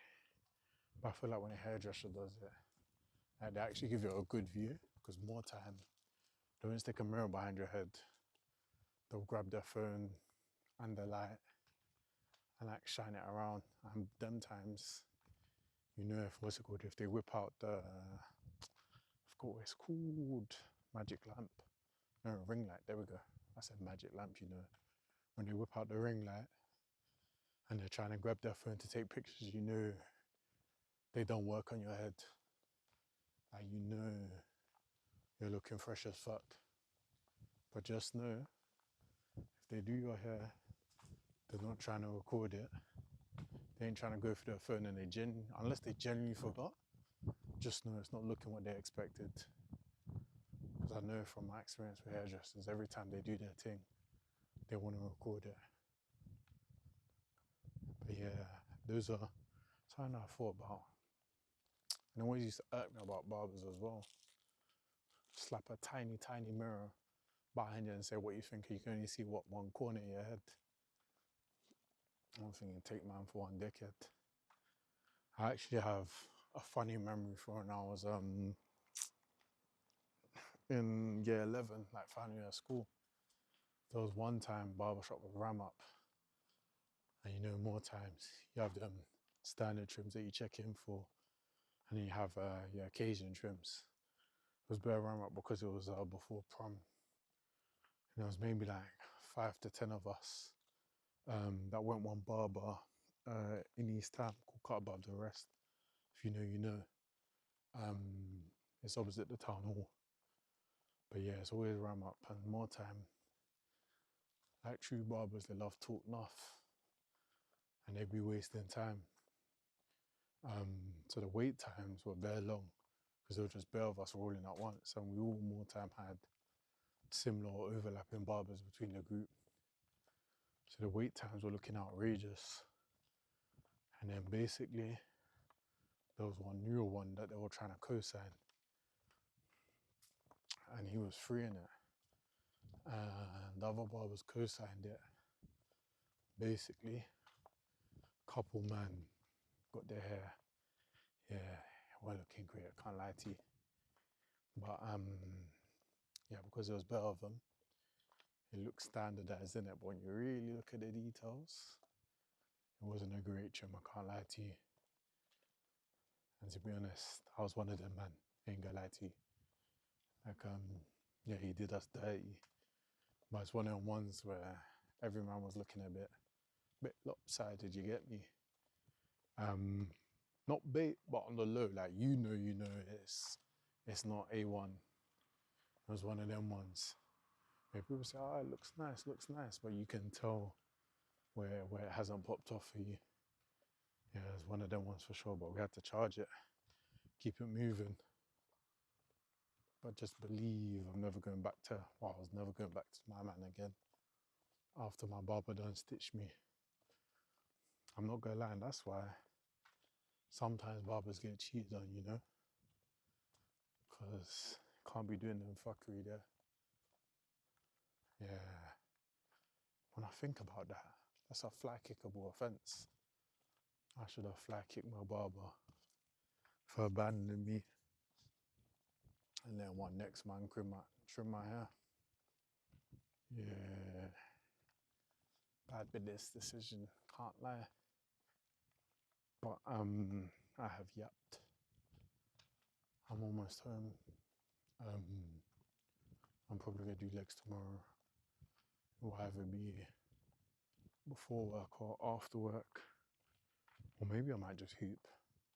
but I feel like when a hairdresser does it, they actually give you a good view, because more time, they won't stick a mirror behind your head. They'll grab their phone and the light and like shine it around. And them times, you know, if they whip out the, I forgot what it's called, magic lamp. No, ring light, there we go. I said magic lamp, you know. When they whip out the ring light and they're trying to grab their phone to take pictures, you know they don't work on your head. Like, you know you're looking fresh as fuck. But just know, if they do your hair, they're not trying to record it. They ain't trying to go through their phone, and unless they genuinely forgot, just know it's not looking what they expected. Because I know from my experience with hairdressers, every time they do their thing, they want to record it. But yeah, those are something I thought about. And it always used to irk me about barbers as well. Slap a tiny, tiny mirror behind you and say what you think. You can only see what, one corner of your head. I'm thinking, take man for one dickhead. I actually have a funny memory for when I was in year 11, like final year of school. There was one time barbershop would ram up, and you know, more times you have them standard trims that you check in for, and then you have your occasion trims. It was bare ram up because it was before prom, and there was maybe like 5 to 10 of us that went one barber in East Ham called Cut Above the Rest. If you know, you know. It's opposite the town hall. But yeah, it's always ram up, and more time, like true barbers, they love talk enough, and they'd be wasting time. So the wait times were bare long, because there were just bare of us rolling at once, and we all more time had similar or overlapping barbers between the group. So the wait times were looking outrageous. And then basically, there was one newer one that they were trying to co-sign, and he was free in it. And the other barbers co-signed it. Basically, couple man got their hair, yeah, well looking great, I can't lie to you. But yeah, because there was better of them, it looked standardized, innit? But when you really look at the details, it wasn't a great trim, I can't lie to you. And to be honest, I was one of them, man, ain't gonna lie to you. Like, yeah, he did us dirty. But it's one of them ones where every man was looking a bit lopsided, you get me? Not bait, but on the low, like, you know, it's not A1. It was one of them ones where people say, oh, it looks nice, but you can tell where it hasn't popped off for you. Yeah, it's one of them ones for sure, but we had to charge it, keep it moving. But just believe I was never going back to my man again after my barber done stitched me. I'm not gonna lie, and that's why sometimes barbers get cheated on, you know, because can't be doing them fuckery there. Yeah. When I think about that, that's a fly kickable offence. I should have fly kicked my barber for abandoning me and then one next man trim my hair. Yeah. Bad business decision, can't lie. But I have yapped. I'm almost home. I'm probably gonna do legs tomorrow. It will either be before work or after work. Or maybe I might just hoop,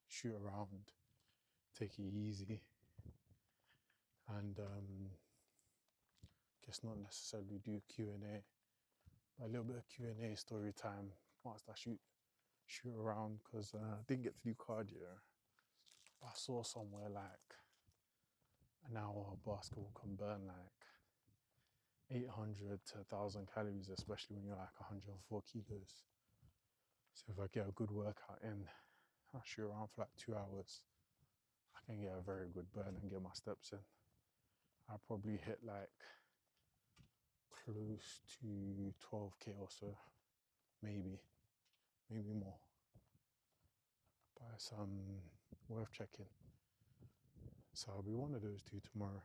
shoot around, take it easy, and guess not necessarily do Q&A, but a little bit of Q&A story time whilst I shoot around, because I didn't get to do cardio. I saw somewhere like an hour of basketball can burn like 800 to 1,000 calories, especially when you're like 104 kilos. So if I get a good workout in, I shoot around for like 2 hours, I can get a very good burn and get my steps in. I probably hit like close to 12k or so, maybe more. But it's worth checking. So I'll be one of those two tomorrow.